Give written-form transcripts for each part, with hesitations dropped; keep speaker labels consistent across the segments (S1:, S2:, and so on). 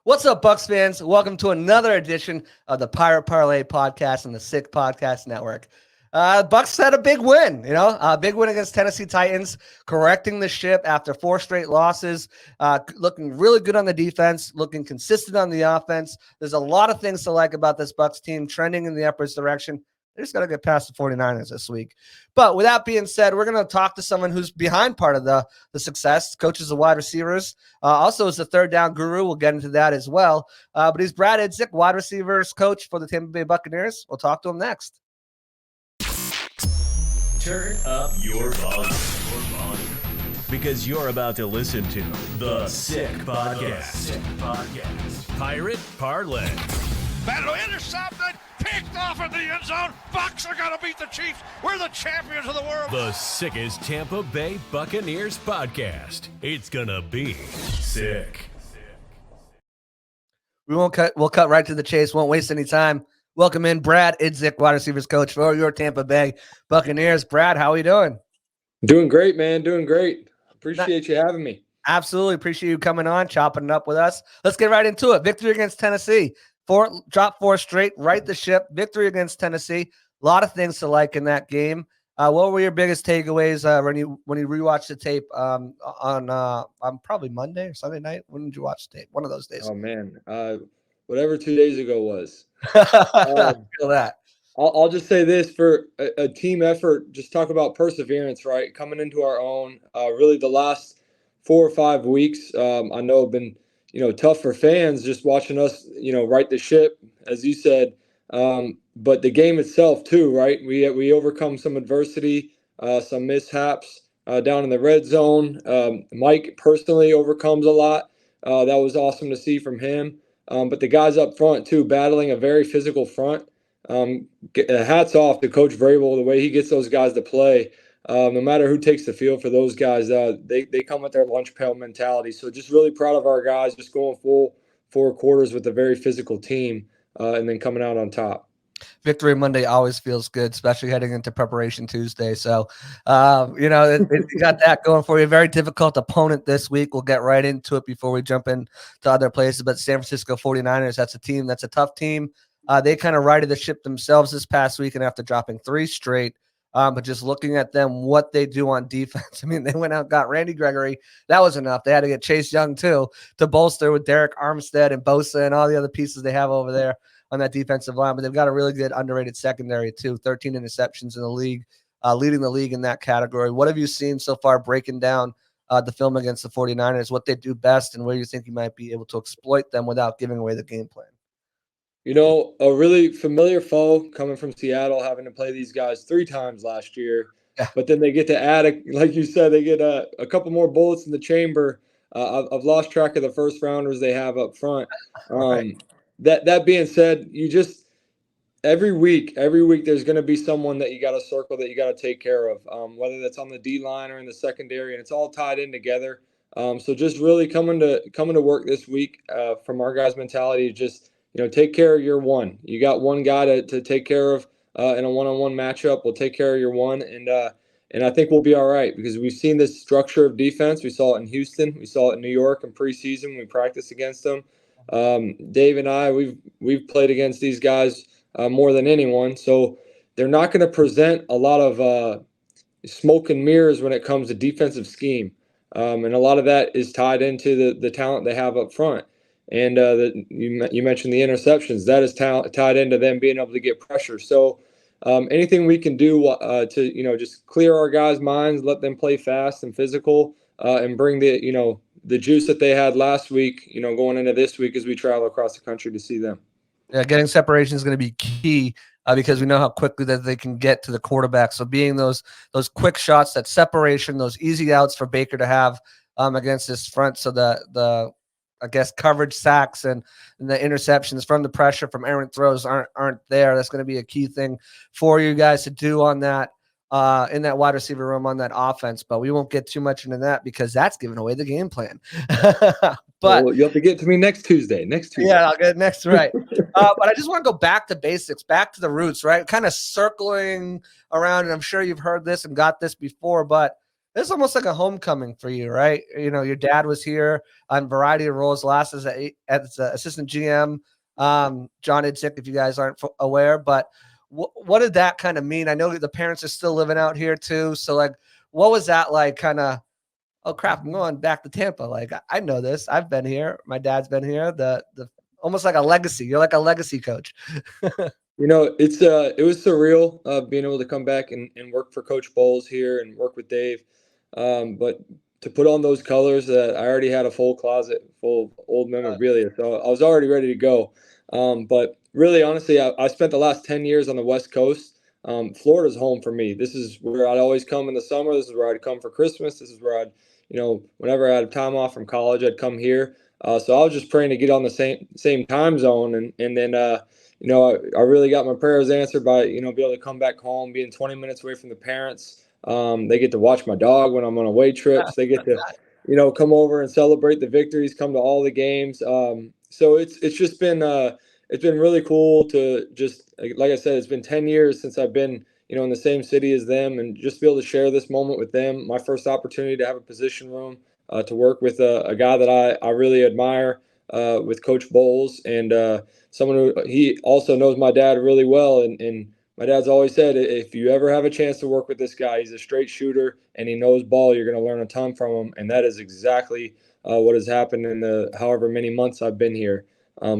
S1: What's up, Bucs fans? Welcome to another edition of the Pirate Parlay podcast and the Sick Podcast Network. Bucs had a big win, a big win against Tennessee Titans, correcting the ship after 4 straight losses, looking really good on the defense, looking consistent on the offense. There's a lot of things to like about this Bucs team, trending in the upwards direction. They just got to get past the 49ers this week. But with that being said, we're going to talk to someone who's behind part of the success, coaches of wide receivers. Also is the third down guru. We'll get into that as well. But he's Brad Idzik, wide receivers coach for the Tampa Bay Buccaneers. We'll talk to him next.
S2: Turn up your volume. Because you're about to listen to the Sick Podcast. Pirate Parlay.
S3: Battle intercepted, picked off in the end zone. Bucs are going to beat the Chiefs. We're the champions of the world.
S2: The sickest Tampa Bay Buccaneers podcast. It's going to be sick.
S1: We'll cut right to the chase. Won't waste any time. Welcome in Brad Idzik, wide receivers coach for your Tampa Bay Buccaneers. Brad, how are you doing?
S4: Doing great, man. Doing great. Appreciate you having me.
S1: Absolutely. Appreciate you coming on, chopping it up with us. Let's get right into it. Victory against Tennessee. Drop 4 straight, right the ship. Victory against Tennessee. A lot of things to like in that game. What were your biggest takeaways when you rewatched the tape on probably Monday or Sunday night? When did you watch the tape? One of those days.
S4: Oh man, whatever 2 days ago was.
S1: Feel that.
S4: I'll just say this for a team effort. Just talk about perseverance, right? Coming into our own. Really, the last 4 or 5 weeks, I know have been tough for fans just watching us, right the ship, as you said. But the game itself too, right? We overcome some adversity, some mishaps down in the red zone. Mike personally overcomes a lot. That was awesome to see from him. But the guys up front too, battling a very physical front. Hats off to Coach Vrabel, the way he gets those guys to play. No matter who takes the field for those guys, they come with their lunch pail mentality. So just really proud of our guys, just going full 4 quarters with a very physical team, and then coming out on top.
S1: Victory Monday always feels good, especially heading into Preparation Tuesday. So, you got that going for you. Very difficult opponent this week. We'll get right into it before we jump into other places. But San Francisco 49ers, that's a tough team. They kind of righted the ship themselves this past week and after dropping 3 straight. But just looking at them, what they do on defense, I mean, they went out and got Randy Gregory. That was enough. They had to get Chase Young, too, to bolster with Derek Armstead and Bosa and all the other pieces they have over there on that defensive line. But they've got a really good underrated secondary, too. 13 interceptions in the league, leading the league in that category. What have you seen so far breaking down the film against the 49ers, what they do best, and where you think you might be able to exploit them without giving away the game plan?
S4: A really familiar foe coming from Seattle, having to play these guys 3 times last year. Yeah. But then they get to add, like you said, they get a couple more bullets in the chamber. I've lost track of the first rounders they have up front.
S1: Right.
S4: That being said, you just every week there's going to be someone that you got to circle, that you got to take care of, whether that's on the D line or in the secondary, and it's all tied in together. So just really coming to work this week from our guys' mentality, just take care of your one. You got one guy to take care of in a one-on-one matchup. We'll take care of your one, and I think we'll be all right, because we've seen this structure of defense. We saw it in Houston. We saw it in New York in preseason. We practiced against them. Dave and I, we've played against these guys more than anyone. So they're not going to present a lot of smoke and mirrors when it comes to defensive scheme. And a lot of that is tied into the talent they have up front. And you mentioned the interceptions. That is tied into them being able to get pressure. So anything we can do to just clear our guys' minds, let them play fast and physical, and bring the juice that they had last week, going into this week as we travel across the country to see them.
S1: Yeah, getting separation is going to be key because we know how quickly that they can get to the quarterback. So being those quick shots, that separation, those easy outs for Baker to have against this front, so the I guess coverage sacks and the interceptions from the pressure from errant throws aren't there. That's going to be a key thing for you guys to do on that in that wide receiver room on that offense. But we won't get too much into that because that's giving away the game plan. But
S4: you have to get to me next Tuesday.
S1: Yeah, I'll get next, right. But I just want to go back to basics, back to the roots, right? Kind of circling around, and I'm sure you've heard this and got this before, but it's almost like a homecoming for you, right? You know, your dad was here on a variety of roles, last as as assistant GM, John Idzik, if you guys aren't aware. But what did that kind of mean? I know the parents are still living out here too. So like, what was that like kind of, oh crap, I'm going back to Tampa. Like, I know this. I've been here. My dad's been here. The almost like a legacy. You're like a legacy coach.
S4: You know, it was surreal being able to come back and work for Coach Bowles here and work with Dave. But to put on those colors, I already had a full closet full of old memorabilia, so I was already ready to go. But really, honestly, I spent the last 10 years on the West Coast. Florida's home for me. This is where I'd always come in the summer. This is where I'd come for Christmas. This is where whenever I had time off from college, I'd come here. So I was just praying to get on the same time zone, and then I really got my prayers answered by be able to come back home, being 20 minutes away from the parents. They get to watch my dog when I'm on away trips. They get to come over and celebrate the victories, come to all the games. So it's just been really cool to just, like I said, it's been 10 years since I've been in the same city as them, and just be able to share this moment with them. My first opportunity to have a position room, to work with a guy that I really admire, with Coach Bowles, and someone who he also knows my dad really well. And my dad's always said, if you ever have a chance to work with this guy, he's a straight shooter and he knows ball. You're going to learn a ton from him, and that is exactly what has happened in the however many months I've been here.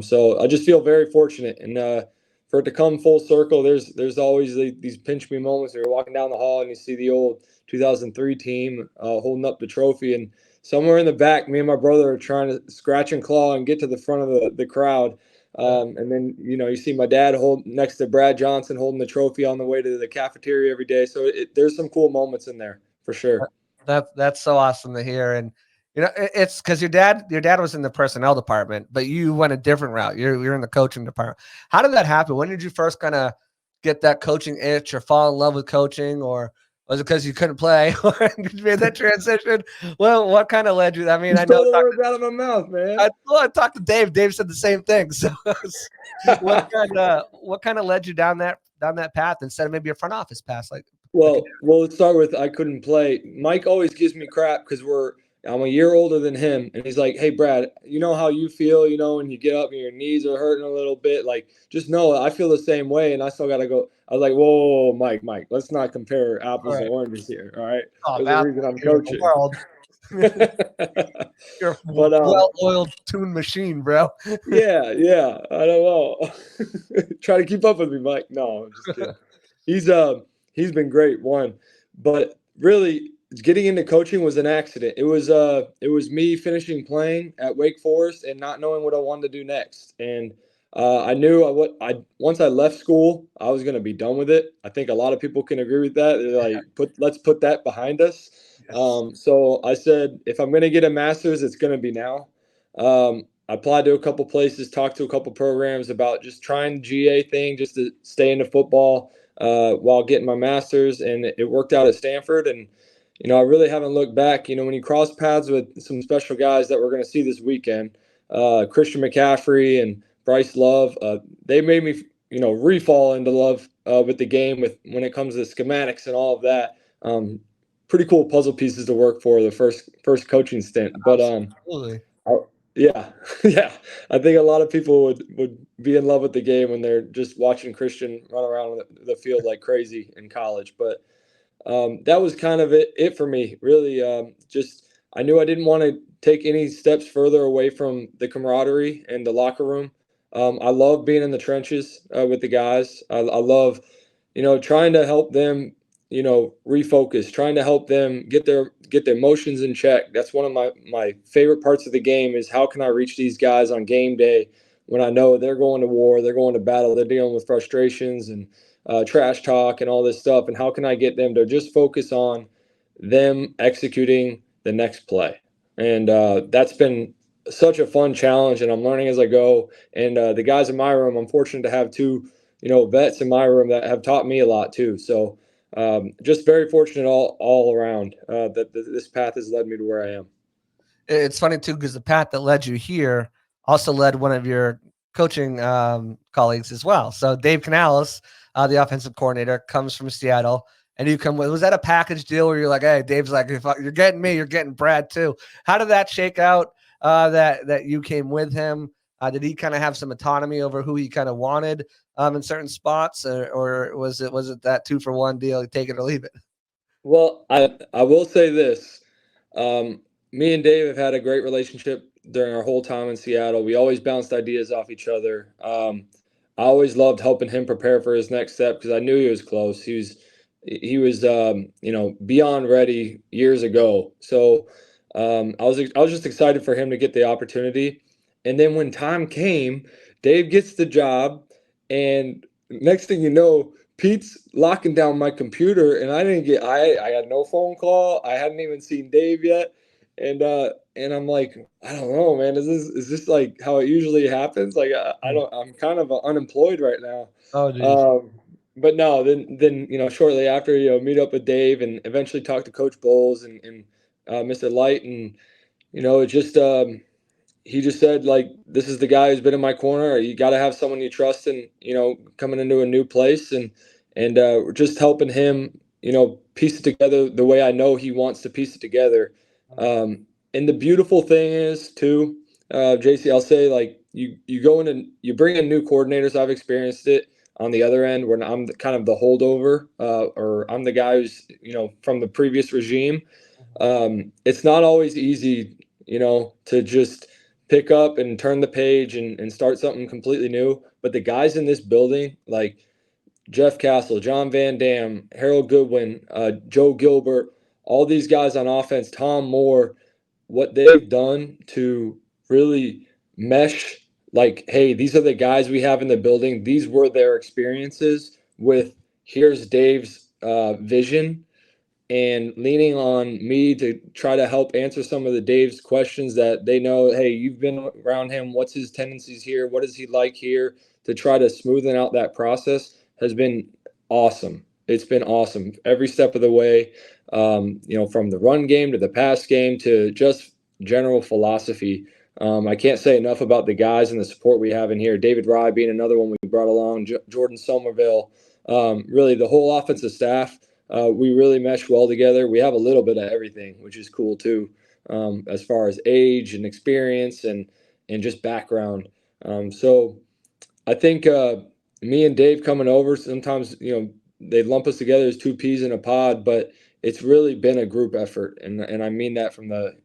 S4: So I just feel very fortunate, and for it to come full circle, there's always these pinch me moments where you're walking down the hall and you see the old 2003 team holding up the trophy, and somewhere in the back, me and my brother are trying to scratch and claw and get to the front of the crowd. And then, you see my dad next to Brad Johnson holding the trophy on the way to the cafeteria every day. So there's some cool moments in there for sure.
S1: That's so awesome to hear. And, it's because your dad was in the personnel department, but you went a different route. You're in the coaching department. How did that happen? When did you first kind of get that coaching itch or fall in love with coaching, or was it because you couldn't play, or did you make that transition? Well, what kind of led you? I mean,
S4: I know the words out of my mouth, man.
S1: I talked to Dave. Dave said the same thing. So, what kind of led you down that path instead of maybe a front office path?
S4: Well, let's start with I couldn't play. Mike always gives me crap because I'm a year older than him, and he's like, "Hey, Brad, you know how you feel, when you get up and your knees are hurting a little bit. Like, just know I feel the same way, and I still got to go." I was like, "Whoa, Mike, let's not compare apples and oranges here, all right? There's a reason I'm coaching."
S1: You're a well-oiled tuned machine, bro.
S4: Yeah, I don't know. Try to keep up with me, Mike. No, I'm just kidding. He's been great, but really, getting into coaching was an accident. It was me finishing playing at Wake Forest and not knowing what I wanted to do next. And I knew once I left school, I was going to be done with it. I think a lot of people can agree with that. They're like, let's put that behind us. Yes. So I said, if I'm going to get a master's, it's going to be now. I applied to a couple places, talked to a couple programs about just trying the GA thing, just to stay into football while getting my master's, and it worked out at Stanford. And I really haven't looked back. When you cross paths with some special guys that we're going to see this weekend, Christian McCaffrey and Bryce Love, they made me, re-fall into love with the game when it comes to schematics and all of that. Pretty cool puzzle pieces to work for the first coaching stint. But yeah. I think a lot of people would be in love with the game when they're just watching Christian run around the field like crazy in college. But that was kind of it for me, really. I knew I didn't want to take any steps further away from the camaraderie and the locker room. I love being in the trenches with the guys. I love, trying to help them, refocus, trying to help them get their emotions in check. That's one of my favorite parts of the game, is how can I reach these guys on game day when I know they're going to war, they're going to battle, they're dealing with frustrations and trash talk and all this stuff, and how can I get them to just focus on them executing the next play? And that's been such a fun challenge, and I'm learning as I go. And the guys in my room, I'm fortunate to have two, vets in my room that have taught me a lot too. So just very fortunate all around that this path has led me to where I am.
S1: It's funny too, because the path that led you here also led one of your coaching colleagues as well. So Dave Canales, the offensive coordinator, comes from Seattle. and you come with, was that a package deal where you're like, hey, Dave's like, if you're getting me, you're getting Brad too. How did that shake out that you came with him? Did he kind of have some autonomy over who he kind of wanted in certain spots, or was it that 2-for-1 deal, take it or leave it?
S4: Well, I will say this. Me and Dave have had a great relationship during our whole time in Seattle. We always bounced ideas off each other. I always loved helping him prepare for his next step because I knew he was close. He was beyond ready years ago. So I was just excited for him to get the opportunity. And then when time came, Dave gets the job, and next thing you know, Pete's locking down my computer, and I had no phone call. I hadn't even seen Dave yet. And I'm like, I don't know, man. Is this like how it usually happens? Like I don't. I'm kind of unemployed right now.
S1: Oh, geez.
S4: But no, then shortly after, meet up with Dave and eventually talk to Coach Bowles and Mr. Light, and it just he just said, like, this is the guy who's been in my corner. You got to have someone you trust, and coming into a new place, and we're just helping him piece it together the way I know he wants to piece it together. And the beautiful thing is too, JC, I'll say, like, you go in and you bring in new coordinators. I've experienced it on the other end when I'm kind of the holdover, or I'm the guy who's from the previous regime. It's not always easy to just pick up and turn the page and start something completely new. But the guys in this building, like Jeff Castle, John Van Dam, Harold Goodwin, Joe Gilbert, all these guys on offense, Tom Moore, what they've done to really mesh, like, hey, these are the guys we have in the building. These were their experiences with, here's Dave's vision, and leaning on me to try to help answer some of the Dave's questions that they know, hey, you've been around him. What's his tendencies here? What does he like here? To try to smoothen out that process has been awesome. It's been awesome every step of the way, from the run game to the pass game to just general philosophy. I can't say enough about the guys and the support we have in here. David Rye being another one we brought along, Jordan Somerville, really the whole offensive staff. We really mesh well together. We have a little bit of everything, which is cool too, as far as age and experience and just background. So I think me and Dave coming over, sometimes they lump us together as two peas in a pod, but it's really been a group effort, and I mean that from the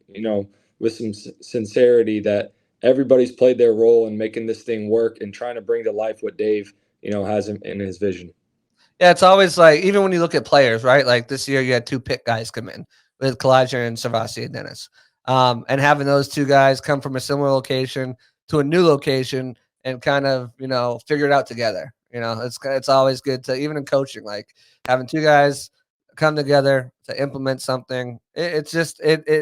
S4: with some sincerity, that everybody's played their role in making this thing work and trying to bring to life what Dave has in his vision.
S1: Yeah, it's always like, even when you look at players, right? Like this year, you had 2 pick guys come in with Kalijah and Savasi and Dennis. And having those 2 guys come from a similar location to a new location and kind of, figure it out together. It's always good to, even in coaching, like having 2 guys come together to implement something. It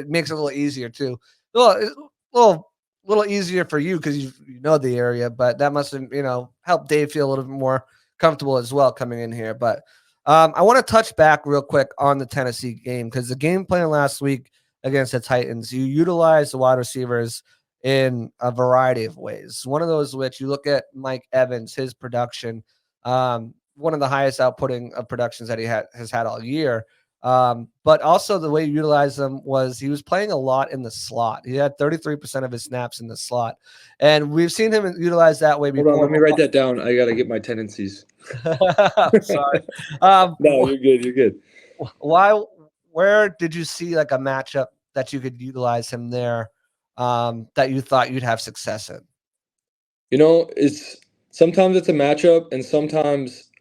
S1: makes it a little easier too. Little easier for you because you know the area, but that must have, helped Dave feel a little bit more comfortable as well coming in here. But I want to touch back real quick on the Tennessee game, because the game plan last week against the Titans, you utilized the wide receivers in a variety of ways. One of those which you look at Mike Evans, his production, one of the highest outputting of productions that he has had all year. But also the way you utilize them was he was playing a lot in the slot. He had 33% of his snaps in the slot. And we've seen him utilize that way before.
S4: Hold on, let me write that down. I got to get my tendencies.
S1: Sorry.
S4: No, you're good. You're good.
S1: Where did you see like a matchup that you could utilize him there, that you thought you'd have success in?
S4: Sometimes it's a matchup, and sometimes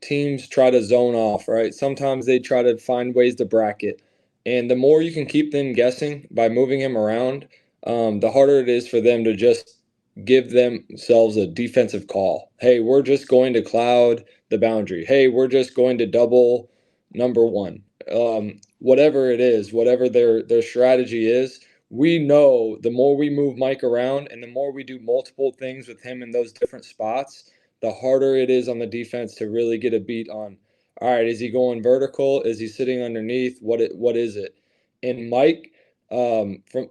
S4: teams try to zone off, right? Sometimes they try to find ways to bracket. And the more you can keep them guessing by moving him around, the harder it is for them to just give themselves a defensive call. Hey, we're just going to cloud the boundary. Hey, we're just going to double number 1. Whatever it is, whatever their strategy is, we know the more we move Mike around and the more we do multiple things with him in those different spots, the harder it is on the defense to really get a beat on, all right, is he going vertical? Is he sitting underneath? What is it? And Mike,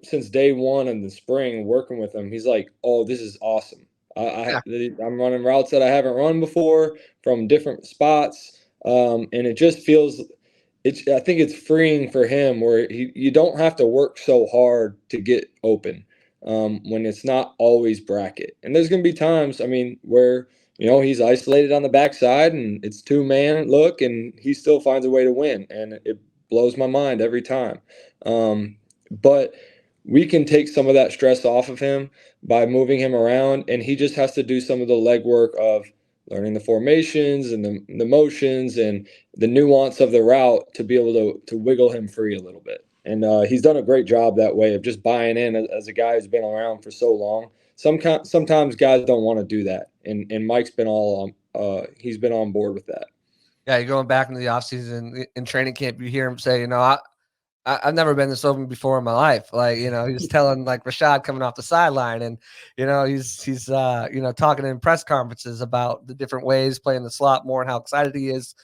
S4: since day one in the spring, working with him, he's like, oh, this is awesome. I'm running routes that I haven't run before from different spots. And it just feels I think it's freeing for him where you don't have to work so hard to get open when it's not always bracket. And there's going to be times, I mean, where he's isolated on the backside and it's 2-man look, and he still finds a way to win, and it blows my mind every time. But we can take some of that stress off of him by moving him around, and he just has to do some of the legwork of learning the formations and the motions and the nuance of the route to be able to wiggle him free a little bit. And he's done a great job that way of just buying in as a guy who's been around for so long. Sometimes guys don't want to do that, and Mike's been he's been on board with that.
S1: Yeah, you're going back into the offseason in training camp. You hear him say, I've never been this open before in my life. Like, he's telling like Rashad coming off the sideline, and he's talking in press conferences about the different ways playing the slot more and how excited he is.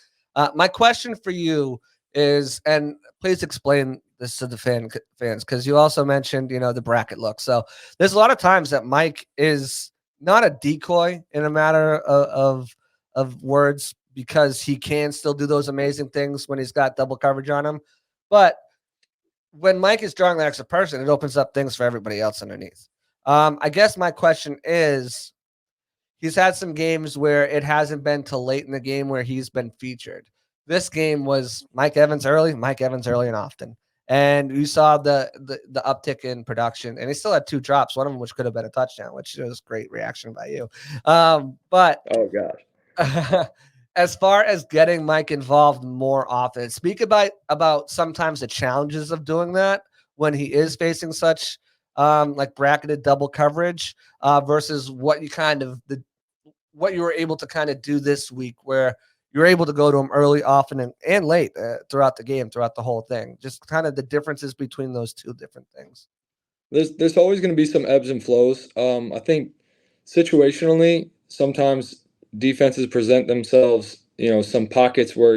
S1: My question for you is, and please explain this to the fans, because you also mentioned the bracket look. So there's a lot of times that Mike is not a decoy in a matter of words, because he can still do those amazing things when he's got double coverage on him, but when Mike is drawing that extra person, it opens up things for everybody else underneath. I guess my question is, he's had some games where it hasn't been till late in the game where he's been featured. This game was Mike Evans early and often. And you saw the uptick in production, and he still had 2 drops, one of them which could have been a touchdown, which was great reaction by you. But
S4: oh gosh.
S1: As far as getting Mike involved more often, speak about sometimes the challenges of doing that when he is facing such like bracketed double coverage versus what you were able to kind of do this week, where you're able to go to him early, often, and late throughout the game, throughout the whole thing. Just kind of the differences between those two different things.
S4: There's always going to be some ebbs and flows. I think situationally, sometimes defenses present themselves, some pockets where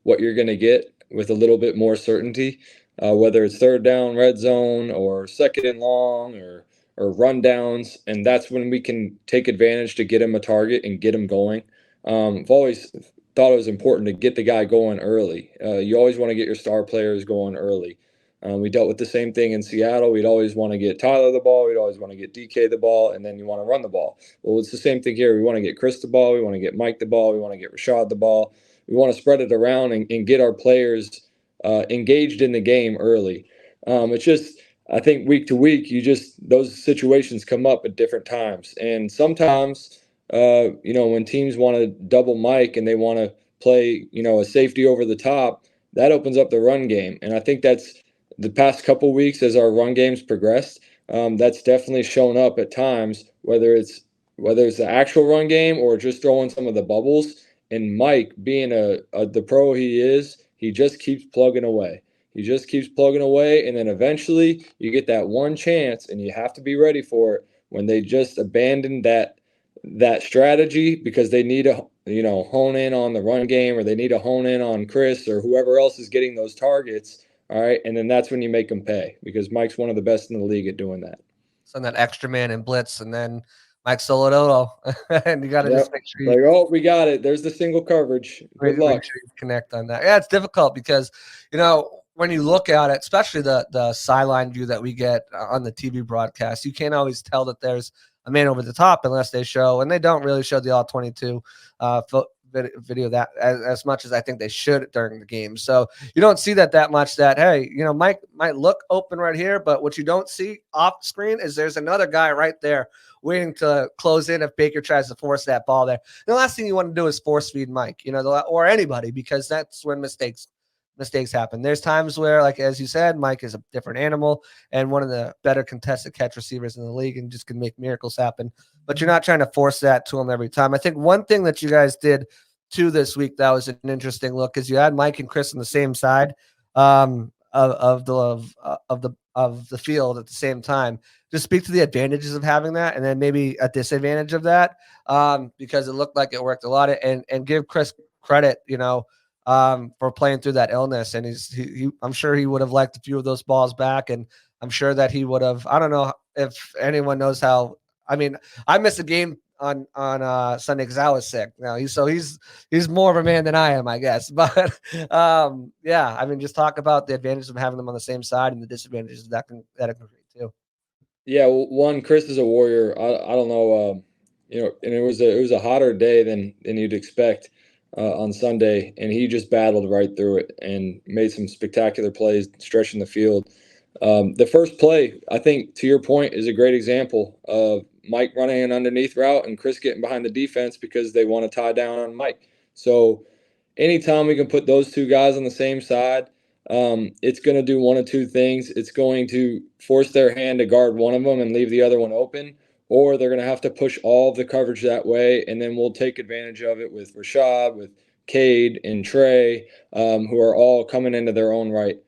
S4: what you're going to get with a little bit more certainty, whether it's third down, red zone, or second and long, or rundowns, and that's when we can take advantage to get him a target and get him going. I've always thought it was important to get the guy going early. You always want to get your star players going early. We dealt with the same thing in Seattle. We'd always want to get Tyler the ball. We'd always want to get DK the ball, and then you want to run the ball. Well, it's the same thing here. We want to get Chris the ball. We want to get Mike the ball. We want to get Rashad the ball. We want to spread it around and get our players engaged in the game early. It's just, I think week to week, those situations come up at different times. And sometimes, when teams want to double Mike and they want to play, a safety over the top, that opens up the run game. And I think that's, the past couple weeks as our run games progressed, that's definitely shown up at times, whether it's the actual run game or just throwing some of the bubbles. And Mike, being the pro he is, he just keeps plugging away. And then eventually you get that one chance, and you have to be ready for it when they just abandon that strategy because they need to hone in on the run game, or they need to hone in on Chris or whoever else is getting those targets. All right, and then that's when you make them pay, because Mike's one of the best in the league at doing that.
S1: Send that extra man in blitz, and then Mike Solodolo, and you got to just make sure
S4: we got it. There's the single coverage. Good luck.
S1: Make sure you connect on that. Yeah, it's difficult because when you look at it, especially the sideline view that we get on the TV broadcast, you can't always tell that there's a man over the top unless they show, and they don't really show the all 22 video that as much as I think they should during the game. So you don't see that much, that, hey, Mike might look open right here, but what you don't see off screen is there's another guy right there waiting to close in if Baker tries to force that ball there. The last thing you want to do is force feed Mike, or anybody, because that's when mistakes happen. There's times where, like, as you said, Mike is a different animal and one of the better contested catch receivers in the league and just can make miracles happen, but you're not trying to force that to him every time. I think one thing that you guys did too this week that was an interesting look is you had Mike and Chris on the same side of the field at the same time. Just speak to the advantages of having that, and then maybe a disadvantage of that, because it looked like it worked a lot. And give Chris credit, for playing through that illness. And I'm sure he would have liked a few of those balls back, and I'm sure that he would have. I don't know if anyone knows how. I mean, I missed a game Sunday because I was sick. Now he's more of a man than I am, I guess. But yeah, I mean, just talk about the advantages of having them on the same side and the disadvantages that can create too.
S4: Yeah, well, one, Chris is a warrior. I don't know, and it was a hotter day than you'd expect on Sunday, and he just battled right through it and made some spectacular plays, stretching the field. The first play, I think, to your point, is a great example of Mike running an underneath route and Chris getting behind the defense because they want to tie down on Mike. So anytime we can put those two guys on the same side, it's going to do one of two things. It's going to force their hand to guard one of them and leave the other one open, or they're going to have to push all of the coverage that way, and then we'll take advantage of it with Rashad, with Cade, and Trey, who are all coming into their own right.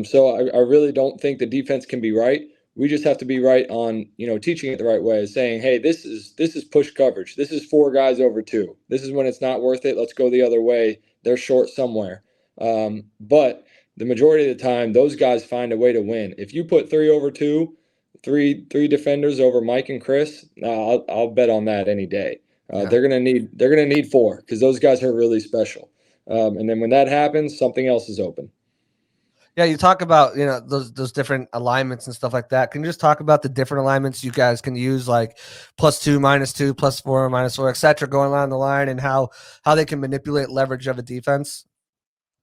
S4: So I really don't think the defense can be right. We just have to be right on, teaching it the right way, saying, hey, this is push coverage. This is 4 guys over 2. This is when it's not worth it. Let's go the other way. They're short somewhere. But the majority of the time, those guys find a way to win. If you put 3 over 2, three defenders over Mike and Chris, I'll bet on that any day. They're gonna need 4 because those guys are really special. And then when that happens, something else is open.
S1: Yeah, you talk about those different alignments and stuff like that. Can you just talk about the different alignments you guys can use, like +2, -2, +4, -4, etc., going along the line, and how they can manipulate leverage of a defense?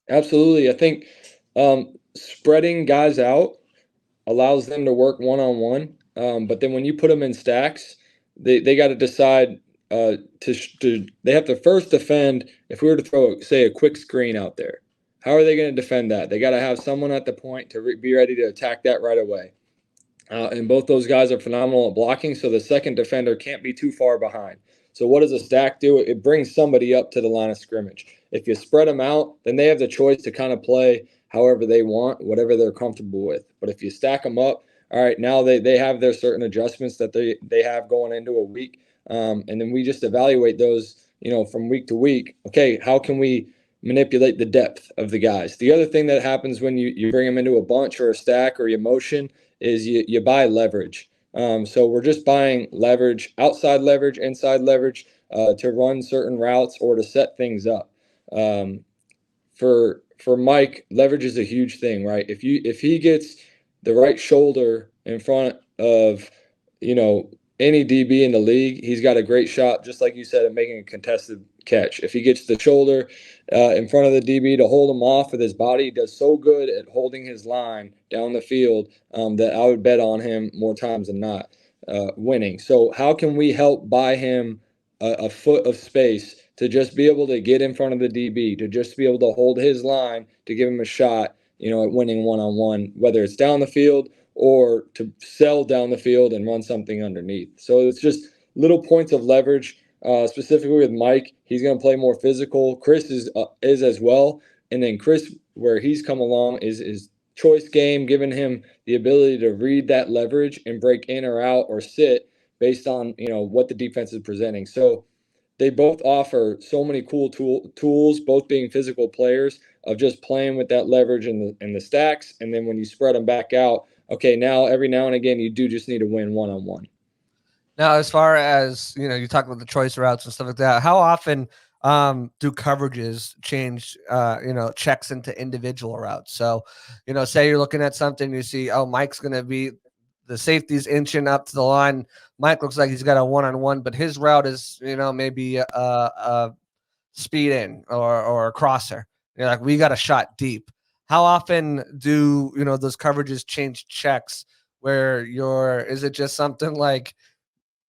S4: Absolutely, I think spreading guys out allows them to work one-on-one. But then when you put them in stacks, they got to decide they have to first defend. If we were to throw, say, a quick screen out there, how are they going to defend that? They got to have someone at the point to be ready to attack that right away. And both those guys are phenomenal at blocking, so the second defender can't be too far behind. So what does a stack do? It brings somebody up to the line of scrimmage. If you spread them out, then they have the choice to kind of play however they want, whatever they're comfortable with. But if you stack them up, all right, now they have their certain adjustments that they have going into a week. And then we just evaluate those, from week to week. Okay, how can we manipulate the depth of the guys? The other thing that happens when you bring them into a bunch or a stack or you motion is you buy leverage. So we're just buying leverage, outside leverage, inside leverage, to run certain routes or to set things up. For Mike, leverage is a huge thing, right? If he gets the right shoulder in front of, any DB in the league, he's got a great shot, just like you said, at making a contested catch. If he gets the shoulder in front of the DB to hold him off with his body, he does so good at holding his line down the field that I would bet on him more times than not winning. So how can we help buy him a foot of space to just be able to get in front of the DB, to just be able to hold his line, to give him a shot, at winning one-on-one, whether it's down the field or to sell down the field and run something underneath. So it's just little points of leverage. Specifically with Mike, he's going to play more physical. Chris is as well. And then Chris, where he's come along, is choice game, giving him the ability to read that leverage and break in or out or sit based on what the defense is presenting. So they both offer so many cool tools, both being physical players, of just playing with that leverage in the stacks. And then when you spread them back out, okay, now every now and again you do just need to win one-on-one.
S1: Now, as far as you talk about the choice routes and stuff like that, how often do coverages change? Checks into individual routes. So, say you're looking at something, you see, oh, Mike's going to be the safety's inching up to the line. Mike looks like he's got a one-on-one, but his route is, maybe a speed in or a crosser. You're like, we got a shot deep. How often do those coverages change checks? Where is it just something like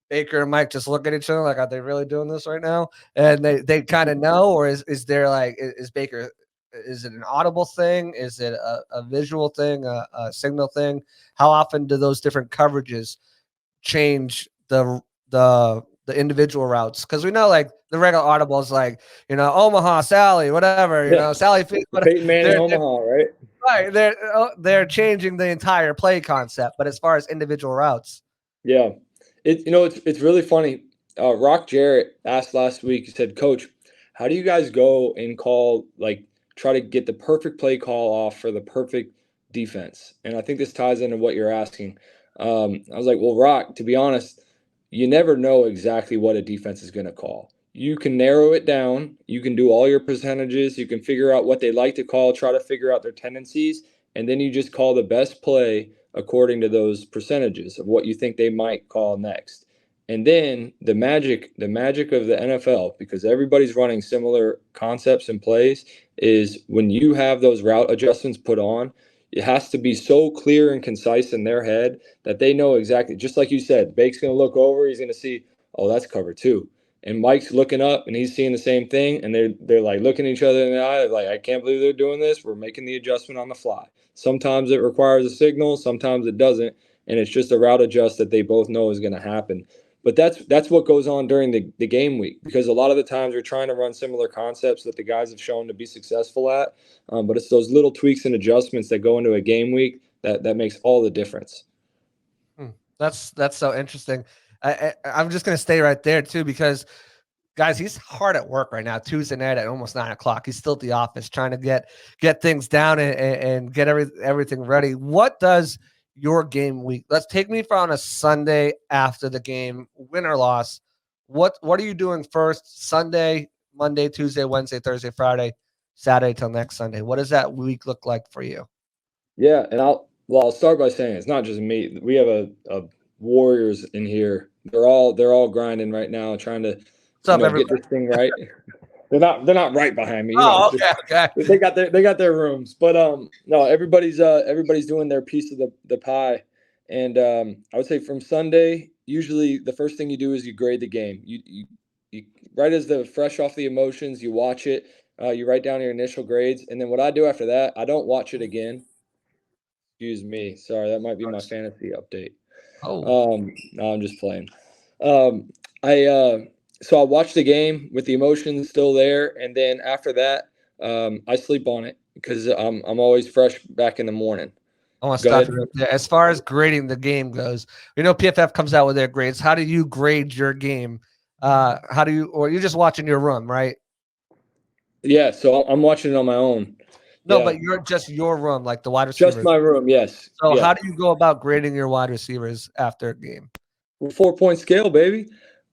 S1: Baker and Mike just look at each other like, are they really doing this right now? And they kind of know, or is there like, is Baker, is it an audible thing? Is it a visual thing, a signal thing? How often do those different coverages change the individual routes? Because we know like the regular audible is like, Omaha, Sally, whatever, Sally.
S4: Peyton Manning, Omaha, right?
S1: Right. They're changing the entire play concept. But as far as individual routes.
S4: Yeah. It's really funny. Rock Jarrett asked last week, he said, Coach, how do you guys go and try to get the perfect play call off for the perfect defense? And I think this ties into what you're asking. I was like, well, Rock, to be honest, you never know exactly what a defense is going to call. You can narrow it down. You can do all your percentages. You can figure out what they like to call, try to figure out their tendencies, and then you just call the best play according to those percentages of what you think they might call next. And then the magic of the NFL, because everybody's running similar concepts and plays, is when you have those route adjustments put on, it has to be so clear and concise in their head that they know exactly, just like you said, Bake's going to look over, he's going to see, oh, that's cover 2. And Mike's looking up and he's seeing the same thing, and they're like looking at each other in the eye, like, I can't believe they're doing this. We're making the adjustment on the fly. Sometimes it requires a signal, sometimes it doesn't, and it's just a route adjust that they both know is going to happen. But that's what goes on during the game week, because a lot of the times we're trying to run similar concepts that the guys have shown to be successful at, but it's those little tweaks and adjustments that go into a game week that makes all the difference.
S1: That's so interesting. I'm just going to stay right there too, because guys, he's hard at work right now. Tuesday night at almost 9:00. He's still at the office trying to get things down and get everything ready. What does your game week? Let's take me for on a Sunday after the game, win or loss. What are you doing first? Sunday, Monday, Tuesday, Wednesday, Thursday, Friday, Saturday till next Sunday. What does that week look like for you?
S4: Yeah, and I'll start by saying it's not just me. We have a Warriors in here. They're all grinding right now, trying to get this thing right. They're not right behind me.
S1: Okay.
S4: They got their rooms, but no, everybody's doing their piece of the pie. And I would say from Sunday, usually the first thing you do is you grade the game. You right as the fresh off the emotions, you watch it. You write down your initial grades, and then what I do after that, I don't watch it again. Excuse me, sorry, that might be my fantasy update. No, I'm just playing. So I watch the game with the emotions still there, and then after that, I sleep on it because I'm always fresh back in the morning.
S1: I want to stop you there. As far as grading the game goes, PFF comes out with their grades. How do you grade your game? Or you're just watching your room, right?
S4: Yeah, so I'm watching it on my own.
S1: No, but you're just your room, like the wide receivers.
S4: Just my room, yes.
S1: So how do you go about grading your wide receivers after a game?
S4: 4-point scale, baby.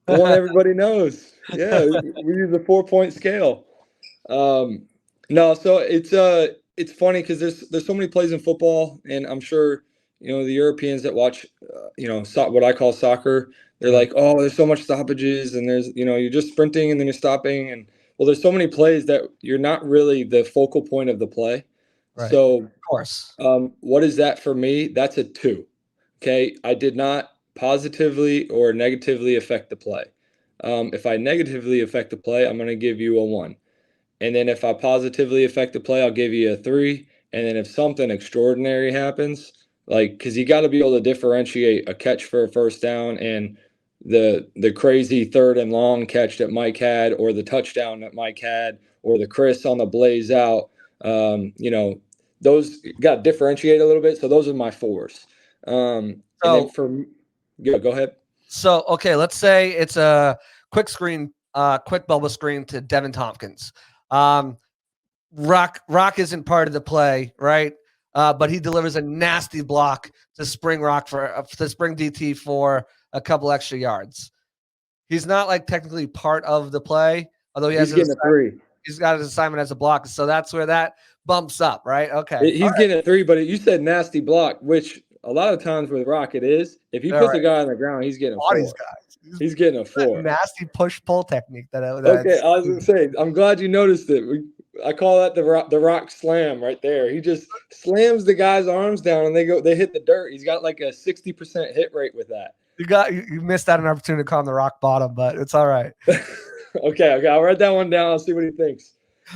S4: The one everybody knows. Yeah, we use a 4-point scale. No, so it's funny because there's so many plays in football, and I'm sure the Europeans that watch what I call soccer, they're like, oh, there's so much stoppages, and there's you're just sprinting and then you're stopping, and well, there's so many plays that you're not really the focal point of the play.
S1: Right.
S4: So
S1: of course,
S4: what is that for me? That's a 2. Okay, I did not positively or negatively affect the play. If I negatively affect the play, I'm going to give you a 1. And then if I positively affect the play, I'll give you a 3. And then if something extraordinary happens, because you got to be able to differentiate a catch for a first down and the crazy 3rd and long catch that Mike had, or the touchdown that Mike had, or the Chris on the blaze out, those got to differentiate a little bit. So those are my 4s. And then go ahead.
S1: So, okay, let's say it's a quick bubble screen to Devin Tompkins. Rock isn't part of the play, right? But he delivers a nasty block to spring DT for a couple extra yards. He's not technically part of the play, although he's
S4: getting a 3.
S1: He's got his assignment as a block, so that's where that bumps up, right? Okay,
S4: he's getting a 3, but you said nasty block, which a lot of times with Rock it is. If you put the guy on the ground, he's getting a 4. He's getting a 4.
S1: Nasty push-pull technique.
S4: Okay, I was going to say, I'm glad you noticed it. I call that the rock slam right there. He just slams the guy's arms down, and they hit the dirt. He's got a 60% hit rate with that.
S1: You missed out an opportunity to call him the rock bottom, but it's all right.
S4: Okay, I'll write that one down. I'll see what he thinks.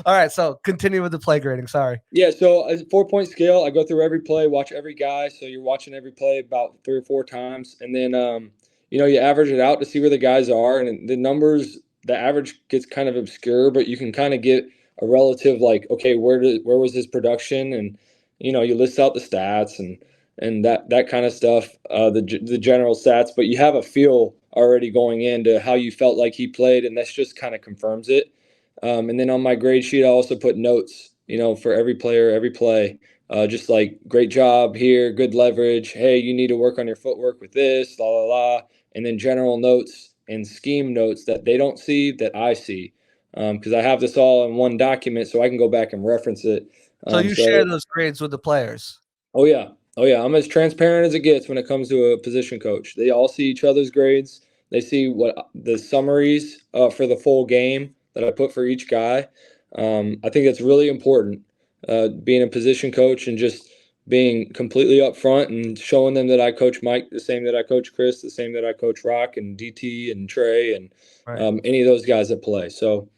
S1: All right, so continue with the play grading. Sorry.
S4: Yeah, so as a 4-point scale, I go through every play, watch every guy. So you're watching every play about 3 or 4 times, and then you average it out to see where the guys are, and the numbers. The average gets kind of obscure, but you can kind of get a relative okay, where was his production, and you list out the stats and that kind of stuff, the general stats, but you have a feel already going into how you felt like he played, and that's just kind of confirms it. And then on my grade sheet, I also put notes, for every player, every play, just great job here, good leverage. Hey, you need to work on your footwork with this, la la la. and then general notes and scheme notes that they don't see that I see. Because I have this all in one document, so I can go back and reference it.
S1: So you share those grades with the players?
S4: Oh, yeah. Oh, yeah. I'm as transparent as it gets when it comes to a position coach. They all see each other's grades. They see what the summaries for the full game that I put for each guy. I think that's really important, being a position coach and just being completely upfront and showing them that I coach Mike the same that I coach Chris, the same that I coach Rock and DT and Trey and any of those guys that play. So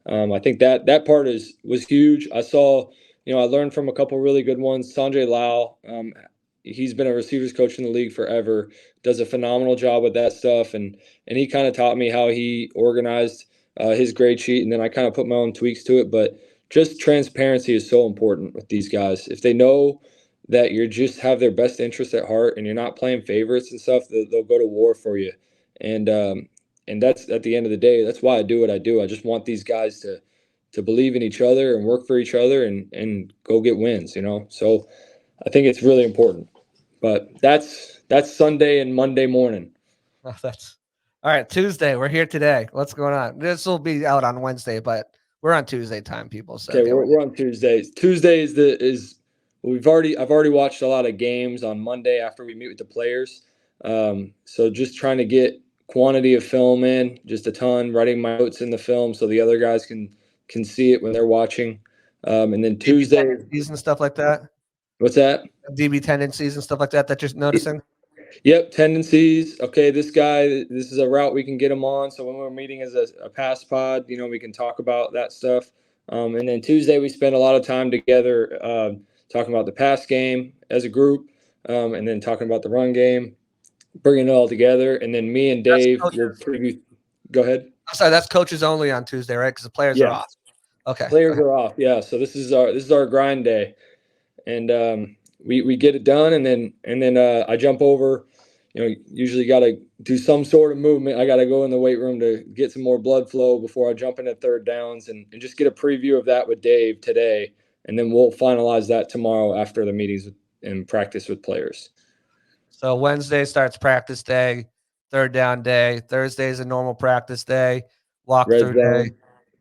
S4: I think that part was huge. I saw, I learned from a couple really good ones. Sanjay Lal, he's been a receivers coach in the league forever, does a phenomenal job with that stuff. And he kind of taught me how he organized his grade sheet. And then I kind of put my own tweaks to it. But just transparency is so important with these guys. If they know that you just have their best interest at heart and you're not playing favorites and stuff, they'll go to war for you. And that's, at the end of the day, that's why I do what I do. I just want these guys to believe in each other and work for each other and go get wins, So I think it's really important. But that's Sunday and Monday morning.
S1: Oh, that's all right. Tuesday, we're here today. What's going on? This will be out on Wednesday, but we're on Tuesday time, people. So
S4: okay, we're on Tuesdays. Tuesday is I've already watched a lot of games on Monday after we meet with the players. So just trying to get quantity of film in, just a ton, writing my notes in the film so the other guys can see it when they're watching. And then Tuesday
S1: and stuff like that.
S4: What's that?
S1: DB tendencies and stuff like that you're noticing?
S4: Yep, tendencies. Okay, this guy, this is a route we can get him on. So when we're meeting as a pass pod, we can talk about that stuff. And then Tuesday we spend a lot of time together talking about the pass game as a group, and then talking about the run game, bringing it all together. And then me and Dave will preview. Go ahead.
S1: I'm sorry, that's coaches only on Tuesday, right? Because the players are off. Okay.
S4: Players are off. Yeah. So this is our grind day, and we get it done, and then I jump over. Usually got to do some sort of movement. I got to go in the weight room to get some more blood flow before I jump into third downs and just get a preview of that with Dave today. And then we'll finalize that tomorrow after the meetings and practice with players.
S1: So Wednesday starts practice day, third down day. Thursday is a normal practice day, walkthrough day.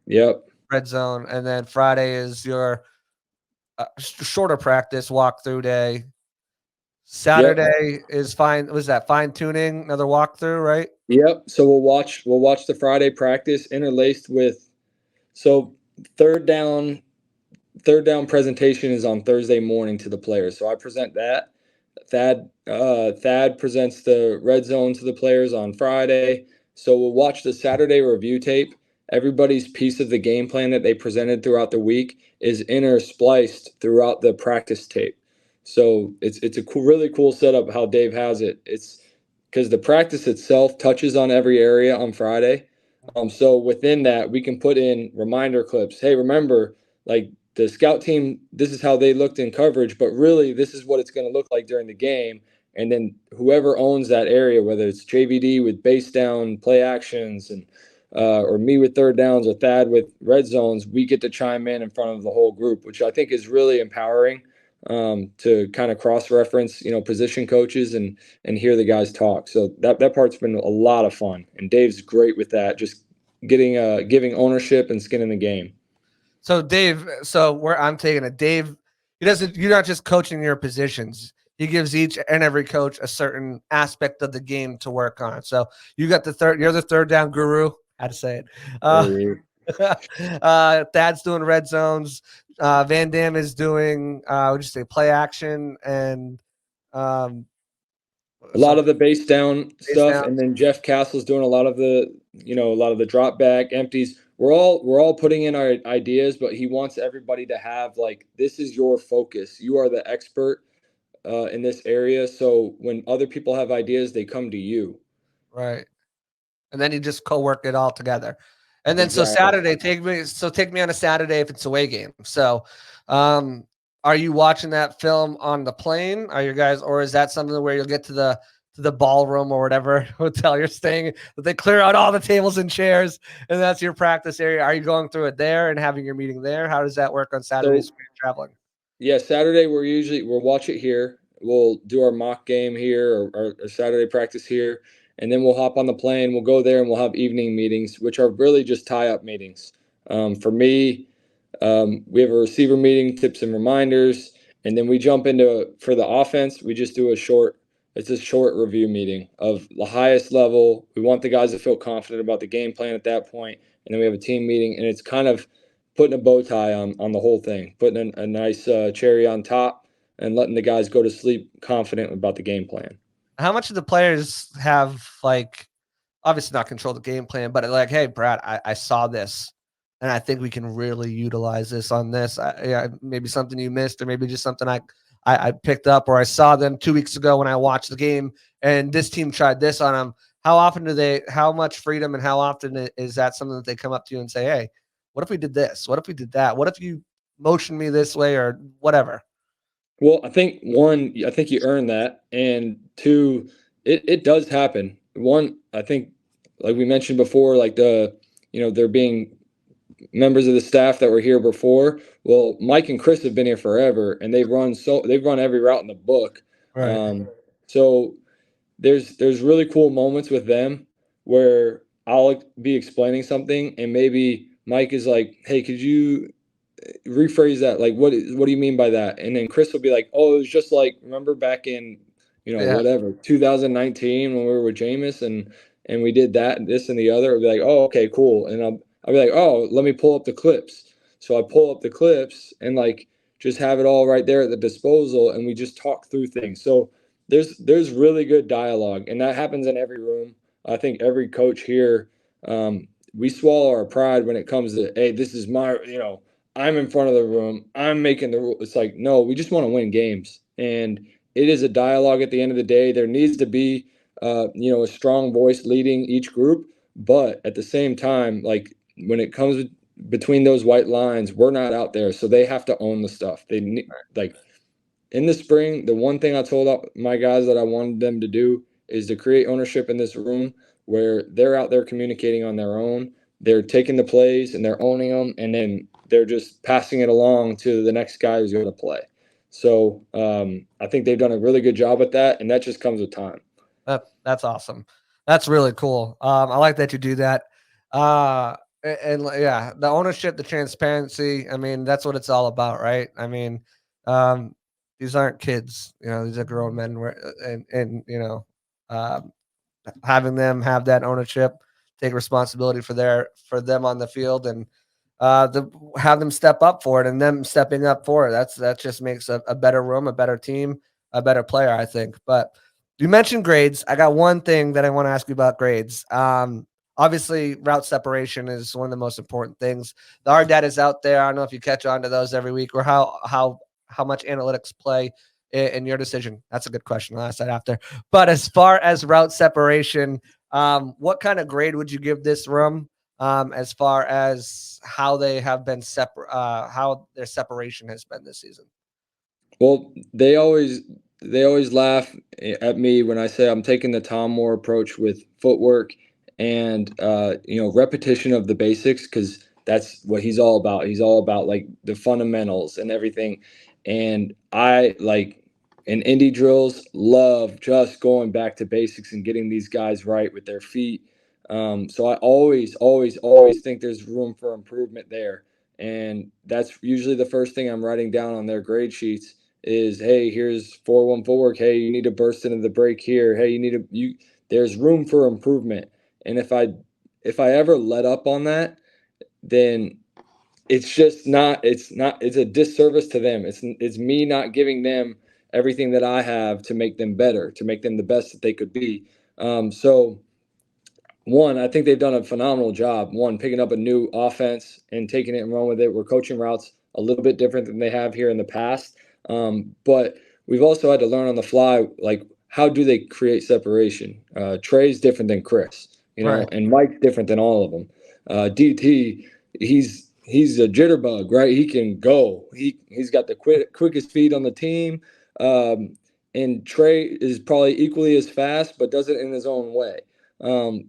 S4: Yep.
S1: Red zone. And then Friday is your shorter practice, walkthrough day. Saturday is fine. Was that fine tuning? Another walkthrough, right?
S4: Yep. So we'll watch the Friday practice interlaced with. So third down presentation is on Thursday morning to the players. So I present that. Thad presents the red zone to the players on Friday. So we'll watch the Saturday review tape. Everybody's piece of the game plan that they presented throughout the week is interspliced throughout the practice tape. So it's a really cool setup how Dave has it. It's because the practice itself touches on every area on Friday. So within that, we can put in reminder clips. Hey, remember, like the scout team, this is how they looked in coverage, but really this is what it's going to look like during the game. And then whoever owns that area, whether it's JVD with base down play actions and or me with third downs or Thad with red zones, we get to chime in front of the whole group, which I think is really empowering. To kind of cross-reference, position coaches and hear the guys talk. So that part's been a lot of fun, and Dave's great with that. Just giving ownership and skin in the game.
S1: So Dave, where I'm taking it, Dave, you're not just coaching your positions. He gives each and every coach a certain aspect of the game to work on. So you're the third down guru. How to say it? Thad's doing red zones. Van Dam is doing would you say play action and
S4: a lot of the base down stuff, and then Jeff Castle's doing a lot of the drop back empties. We're all putting in our ideas, but he wants everybody to have this is your focus. You are the expert in this area. So when other people have ideas, they come to you.
S1: Right. And then you just co-work it all together. And then exactly. So Saturday, take me on a Saturday if it's away game. So are you watching that film on the plane? Are you guys, or is that something where you'll get to the ballroom or whatever hotel you're staying, that they clear out all the tables and chairs and that's your practice area? Are you going through it there and having your meeting there? How does that work on Saturdays when you're traveling?
S4: Yeah, Saturday we'll watch it here. We'll do our mock game here or Saturday practice here. and then we'll hop on the plane. We'll go there and we'll have evening meetings, which are really just tie-up meetings. For me, we have a receiver meeting, tips and reminders, and then we jump into, for the offense, we just do a short review meeting of the highest level. We want the guys to feel confident about the game plan at that point, and then we have a team meeting, and it's kind of putting a bow tie on the whole thing, putting a nice cherry on top, and letting the guys go to sleep confident about the game plan.
S1: How much of the players have, like, obviously not control the game plan, but like, hey, Brad, I saw this, and I think we can really utilize this on this. Maybe something you missed, or maybe just something I picked up, or I saw them 2 weeks ago when I watched the game, and this team tried this on them. How much freedom, and how often is that something that they come up to you and say, hey, what if we did this? What if we did that? What if you motioned me this way, or whatever?
S4: Well, I think one, I think you earned that, and two, it does happen. One, I think, like we mentioned before, like there being members of the staff that were here before. Well, Mike and Chris have been here forever, and they've run every route in the book.
S1: Right.
S4: So there's really cool moments with them where I'll be explaining something, and maybe Mike is like, "Hey, could you rephrase that? Like, what do you mean by that?" And then Chris will be like, "Oh, it was just like, remember back in,
S1: Yeah.
S4: whatever, 2019 when we were with Jameis and we did that and this and the other." I'll be like, "Oh, okay, cool." And I'll be like, "Oh, let me pull up the clips." So I pull up the clips and like just have it all right there at the disposal, and we just talk through things. So there's really good dialogue, and that happens in every room. I think every coach here, we swallow our pride when it comes to, hey, this is my, I'm in front of the room, I'm making the rule. It's like, no, we just want to win games, and it is a dialogue at the end of the day. There needs to be, a strong voice leading each group, but at the same time, like when it comes between those white lines, we're not out there, so they have to own the stuff. They need, like, in the spring, the one thing I told my guys that I wanted them to do is to create ownership in this room where they're out there communicating on their own. They're taking the plays and they're owning them, and then they're just passing it along to the next guy who's going to play. So I think they've done a really good job at that, and that just comes with time.
S1: That's awesome. That's really cool. I like that you do that. Yeah, the ownership, the transparency. I mean, that's what it's all about, right? I mean, these aren't kids. These are grown men. And having them have that ownership, take responsibility for them on the field, and have them step up for it, and them stepping up for it. That just makes a better room, a better team, a better player, I think. But you mentioned grades. I got one thing that I want to ask you about grades. Obviously, route separation is one of the most important things. The hard data is out there. I don't know if you catch on to those every week, or how much analytics play in your decision. That's a good question. I'll ask that after. But as far as route separation, what kind of grade would you give this room, as far as how they have been how their separation has been this season?
S4: Well, they always laugh at me when I say I'm taking the Tom Moore approach with footwork and repetition of the basics, because that's what he's all about. He's all about like the fundamentals and everything. And I, like, in indie drills, love just going back to basics and getting these guys right with their feet. So I always think there's room for improvement there. And that's usually the first thing I'm writing down on their grade sheets is, hey, here's 4-1 footwork. Hey, you need to burst into the break here. Hey, there's room for improvement. And if I ever let up on that, then it's a disservice to them. It's me not giving them everything that I have to make them better, to make them the best that they could be. So one, I think they've done a phenomenal job. One, picking up a new offense and taking it and run with it. We're coaching routes a little bit different than they have here in the past. But we've also had to learn on the fly, like, how do they create separation? Trey's different than Chris,
S1: Right.
S4: and Mike's different than all of them. DT, he's a jitterbug, right? He can go. He's got the quickest feet on the team. And Trey is probably equally as fast, but does it in his own way.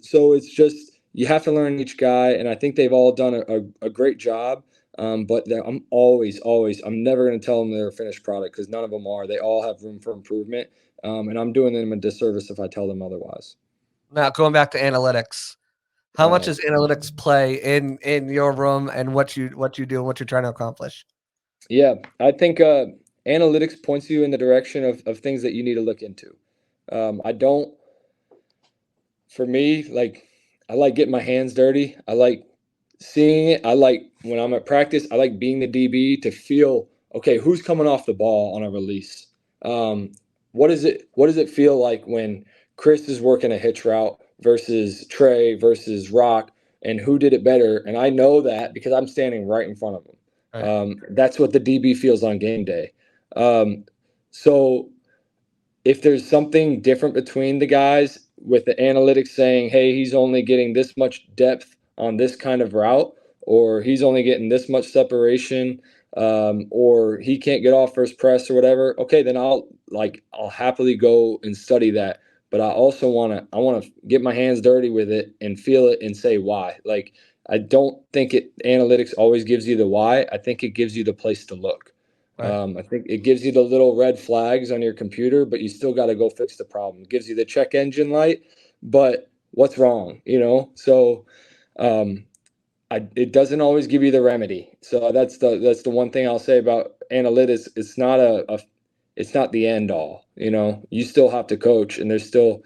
S4: So it's just, you have to learn each guy, and I think they've all done a great job. But I'm never going to tell them they're a finished product, because none of them are. They all have room for improvement, and I'm doing them a disservice if I tell them otherwise.
S1: Now going back to analytics, how much does analytics play in your room and what you do and what you're trying to accomplish?
S4: Yeah, I think analytics points you in the direction of things that you need to look into. I don't, for me, like I like getting my hands dirty. I like seeing it. I like when I'm at practice, I like being the DB to feel, okay, who's coming off the ball on a release? What does it feel like when Chris is working a hitch route versus Trey versus Rock, and who did it better? And I know that because I'm standing right in front of them.
S1: Right.
S4: That's what the DB feels on game day. So if there's something different between the guys with the analytics saying, hey, he's only getting this much depth on this kind of route, or he's only getting this much separation, or he can't get off first press or whatever, okay, then I'll happily go and study that. But I also want to get my hands dirty with it and feel it and say why. Like, I don't think analytics always gives you the why. I think it gives you the place to look.
S1: Right.
S4: I think it gives you the little red flags on your computer, but you still got to go fix the problem. It gives you the check engine light, but what's wrong, So it doesn't always give you the remedy. So that's the one thing I'll say about analytics. It's not it's not the end all. You still have to coach, and I just don't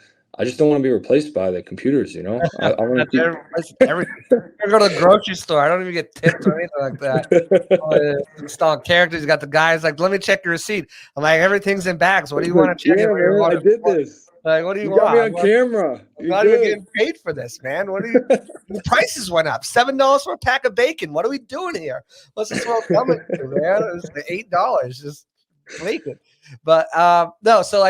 S4: want to be replaced by the computers. I want to keep
S1: everything. I go to the grocery store. I don't even get tips or anything like that. Installing characters. You got the guys like, let me check your receipt. I'm like, everything's in bags. What do you want to check?
S4: Yeah, man, I did this.
S1: Like, what do you
S4: want?
S1: Got
S4: me on camera.
S1: I'm not even getting paid for this, man. What are you? The prices went up. $7 for a pack of bacon. What are we doing here? What's this world coming to, man? It's $8. Just bacon. But no, so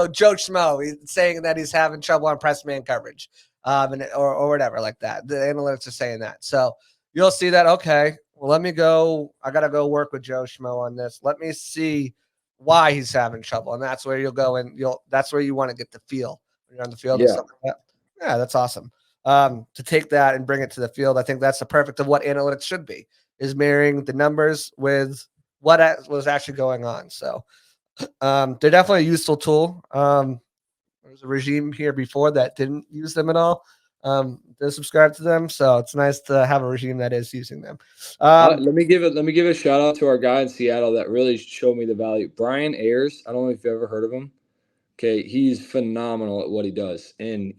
S1: Joe Schmo, he's saying that he's having trouble on press man coverage, or whatever like that. The analytics are saying that. So you'll see that. Okay, well, let me go. I gotta go work with Joe Schmo on this. Let me see why he's having trouble, and that's where you'll go and that's where you want to get the feel when you're on the field.
S4: Yeah.
S1: And stuff like that. Yeah, that's awesome. To take that and bring it to the field, I think that's the perfect of what analytics should be, is marrying the numbers with what was actually going on. So they're definitely a useful tool. There was a regime here before that didn't use them at all. Didn't subscribe to them, so it's nice to have a regime that is using them.
S4: Let me give a shout out to our guy in Seattle that really showed me the value. Brian Ayers. I don't know if you've ever heard of him. Okay, he's phenomenal at what he does, and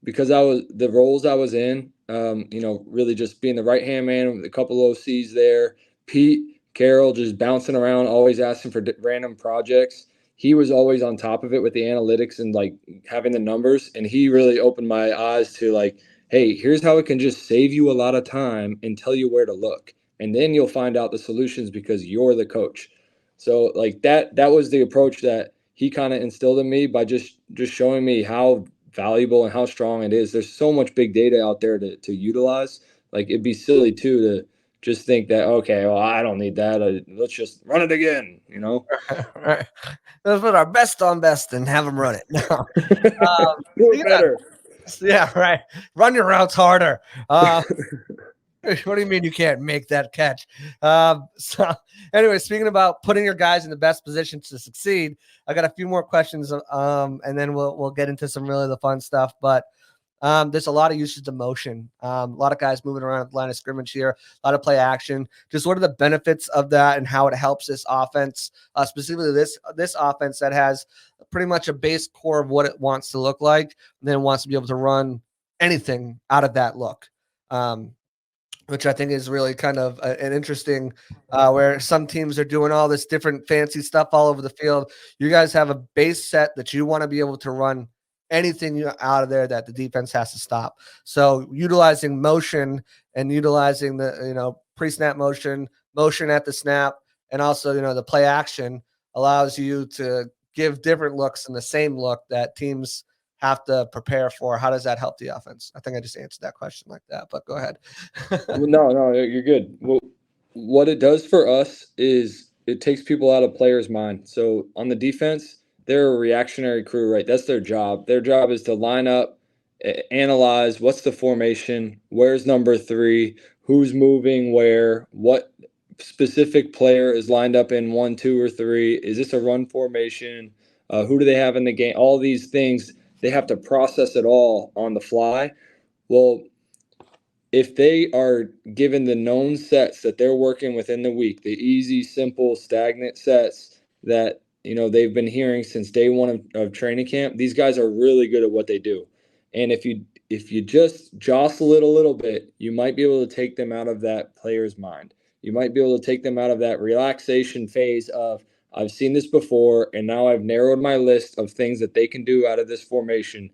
S4: because the roles I was in, really just being the right hand man with a couple of OCs there. Pete Carroll just bouncing around, always asking for random projects. He was always on top of it with the analytics and like having the numbers. And he really opened my eyes to like, hey, here's how it can just save you a lot of time and tell you where to look. And then you'll find out the solutions because you're the coach. So like that was the approach that he kind of instilled in me by just showing me how valuable and how strong it is. There's so much big data out there to utilize. Like, it'd be silly too to just think that, okay, well, I don't need that. Let's just run it again,
S1: Right. Let's put our best on best and have them run it. No.
S4: Do it better.
S1: Yeah, right. Run your routes harder. What do you mean you can't make that catch? So anyway, speaking about putting your guys in the best position to succeed, I got a few more questions, and then we'll get into some really the fun stuff. But there's a lot of usage of motion. A lot of guys moving around at the line of scrimmage here, a lot of play action. Just what are the benefits of that and how it helps this offense, specifically this offense that has pretty much a base core of what it wants to look like, and then wants to be able to run anything out of that look. Which I think is really kind of an interesting where some teams are doing all this different fancy stuff all over the field. You guys have a base set that you want to be able to run anything out of there that the defense has to stop. So utilizing motion and utilizing the, pre-snap motion at the snap, and also, the play action allows you to give different looks in the same look that teams have to prepare for. How does that help the offense? I think I just answered that question like that, but go ahead.
S4: No, you're good. Well, what it does for us is it takes people out of players' mind. So on the defense, they're a reactionary crew, right? That's their job. Their job is to line up, analyze what's the formation, where's number 3, who's moving where, what specific player is lined up in 1, 2, or 3. Is this a run formation? Who do they have in the game? All these things they have to process it all on the fly. Well, if they are given the known sets that they're working within the week, the easy, simple, stagnant sets that they've been hearing since day one of training camp, these guys are really good at what they do. And if you just jostle it a little bit, you might be able to take them out of that player's mind. You might be able to take them out of that relaxation phase of, I've seen this before, and now I've narrowed my list of things that they can do out of this formation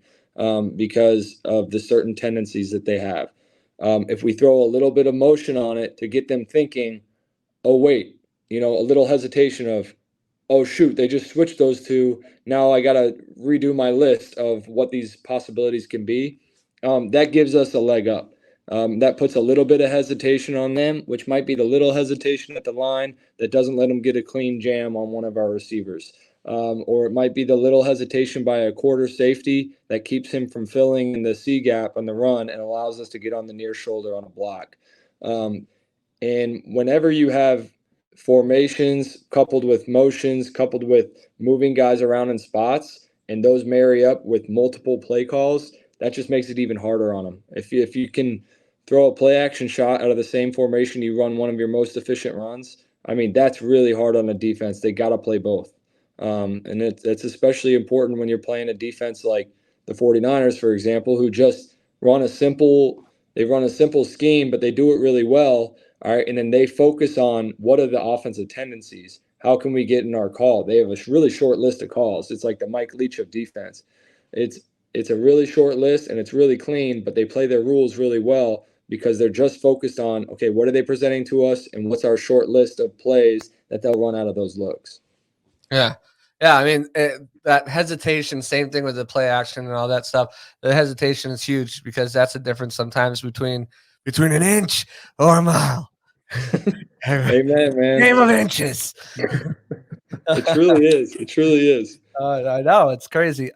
S4: because of the certain tendencies that they have. If we throw a little bit of motion on it to get them thinking, oh, wait, a little hesitation of, oh, shoot, they just switched those two. Now I got to redo my list of what these possibilities can be. That gives us a leg up. That puts a little bit of hesitation on them, which might be the little hesitation at the line that doesn't let them get a clean jam on one of our receivers. Or it might be the little hesitation by a quarter safety that keeps him from filling in the C gap on the run and allows us to get on the near shoulder on a block. And whenever you have formations coupled with motions, coupled with moving guys around in spots, and those marry up with multiple play calls, that just makes it even harder on them. If you can throw a play action shot out of the same formation you run one of your most efficient runs, I mean, that's really hard on a defense. They got to play both. And it's especially important when you're playing a defense like the 49ers, for example, who just run a simple scheme, but they do it really well. All right. And then they focus on what are the offensive tendencies? How can we get in our call? They have a really short list of calls. It's like the Mike Leach of defense. It's a really short list and it's really clean, but they play their rules really well because they're just focused on, okay, what are they presenting to us and what's our short list of plays that they'll run out of those looks.
S1: Yeah. Yeah, I mean, that hesitation, same thing with the play action and all that stuff. The hesitation is huge because that's the difference sometimes between an inch or a mile.
S4: Amen, man.
S1: Game of inches.
S4: It truly is. It truly is.
S1: I know, it's crazy.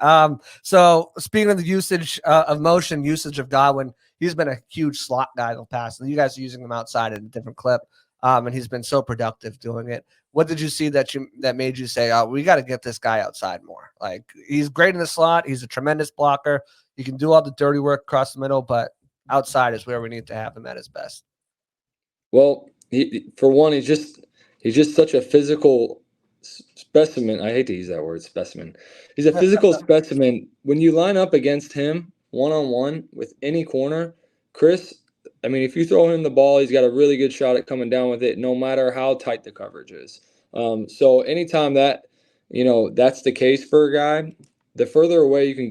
S1: So speaking of the usage of motion, usage of Godwin, he's been a huge slot guy in the past. And you guys are using him outside at a different clip. And he's been so productive doing it. What did you see that made you say, oh, we got to get this guy outside more? Like, he's great in the slot. He's a tremendous blocker. He can do all the dirty work across the middle, but outside is where we need to have him at his best.
S4: Well, for one, he's just such a physical specimen. I hate to use that word, specimen. He's a physical specimen. When you line up against him one-on-one with any corner, Chris, I mean, if you throw him the ball, he's got a really good shot at coming down with it, no matter how tight the coverage is. So anytime that, that's the case for a guy, the further away you can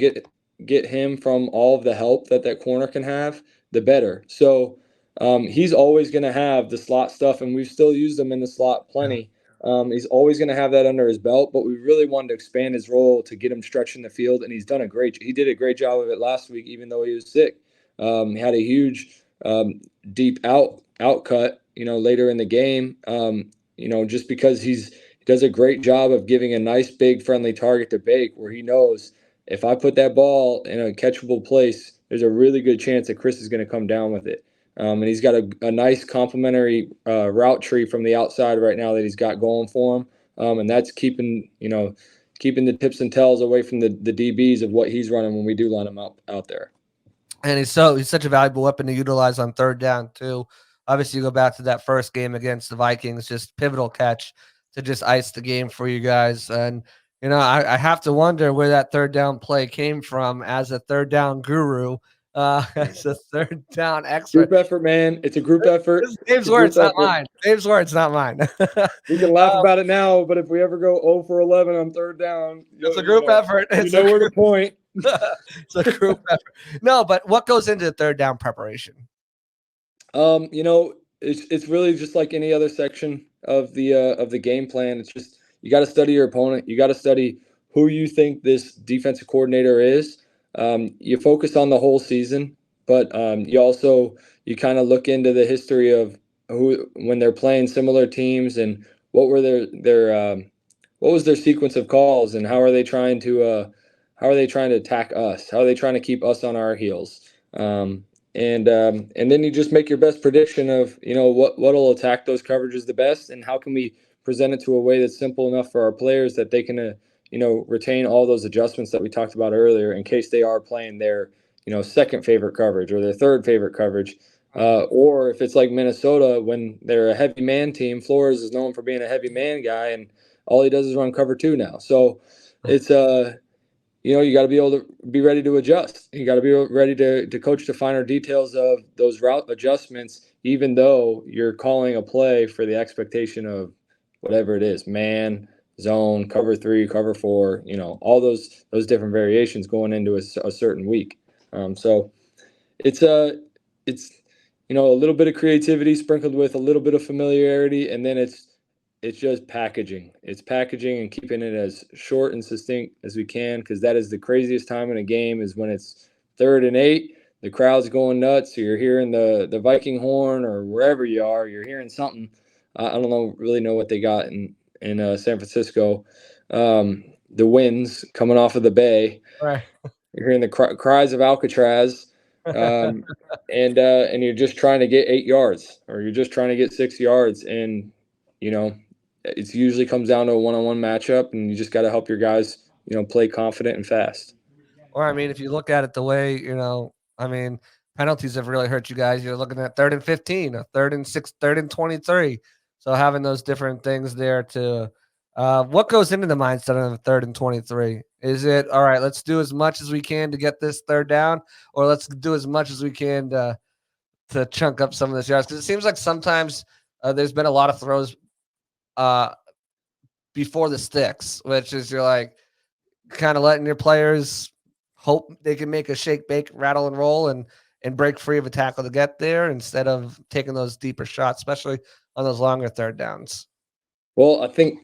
S4: get him from all of the help that corner can have, the better. So he's always going to have the slot stuff, and we've still used him in the slot plenty. He's always going to have that under his belt, but we really wanted to expand his role to get him stretching the field, and he did a great job of it last week, even though he was sick. He had a huge deep out cut, later in the game, just because he does a great job of giving a nice, big, friendly target to Bake, where he knows if I put that ball in a catchable place, there's a really good chance that Chris is going to come down with it. And he's got a nice complementary route tree from the outside right now that he's got going for him. And that's keeping the tips and tells away from the DBs of what he's running when we do line him out there.
S1: And he's such a valuable weapon to utilize on third down too. Obviously, you go back to that first game against the Vikings, just pivotal catch to just ice the game for you guys. And, I have to wonder where that third down play came from as a third down guru. As a third down expert.
S4: Group effort, man. It's a group effort.
S1: Dave's words, not mine. Dave's words, not mine.
S4: We can laugh about it now, but if we ever go 0 for 11 on third down,
S1: it's a group effort.
S4: It's where to point.
S1: It's a group effort. No, but what goes into the third down preparation?
S4: It's really just like any other section of the game plan. It's just you got to study your opponent. You got to study who you think this defensive coordinator is. You focus on the whole season, but you kind of look into the history of who when they're playing similar teams and what were what was their sequence of calls and how are they trying to attack us? How are they trying to keep us on our heels? And then you just make your best prediction of what'll attack those coverages the best and how can we present it to a way that's simple enough for our players that they can retain all those adjustments that we talked about earlier in case they are playing their, second favorite coverage or their third favorite coverage. Or if it's like Minnesota, when they're a heavy man team, Flores is known for being a heavy man guy, and all he does is run cover 2 now. So it's you got to be able to be ready to adjust. You got to be ready to coach the finer details of those route adjustments, even though you're calling a play for the expectation of whatever it is, man, zone, cover 3, cover 4, all those different variations going into a certain week. So it's a little bit of creativity sprinkled with a little bit of familiarity, and then it's just packaging. It's packaging and keeping it as short and succinct as we can, because that is the craziest time in a game is when it's 3rd and 8, the crowd's going nuts, or you're hearing the Viking horn, or wherever you are, you're hearing something. I don't really know what they got in San Francisco. The winds coming off of the bay.
S1: Right.
S4: You're hearing the cries of Alcatraz. And you're just trying to get 8 yards, or you're just trying to get 6 yards, and it usually comes down to a one-on-one matchup, and you just got to help your guys play confident and fast.
S1: Or I mean, if you look at it the way penalties have really hurt you guys. You're looking at 3rd and 15, a 3rd and 6, 3rd and 23. So having those different things there to what goes into the mindset of 3rd and 23? Is it all right? Let's do as much as we can to get this 3rd down, or let's do as much as we can to chunk up some of this yards? Because it seems like sometimes there's been a lot of throws before the sticks, which is you're like kind of letting your players hope they can make a shake, bake, rattle, and roll and break free of a tackle to get there instead of taking those deeper shots, especially on those longer 3rd downs.
S4: Well, I think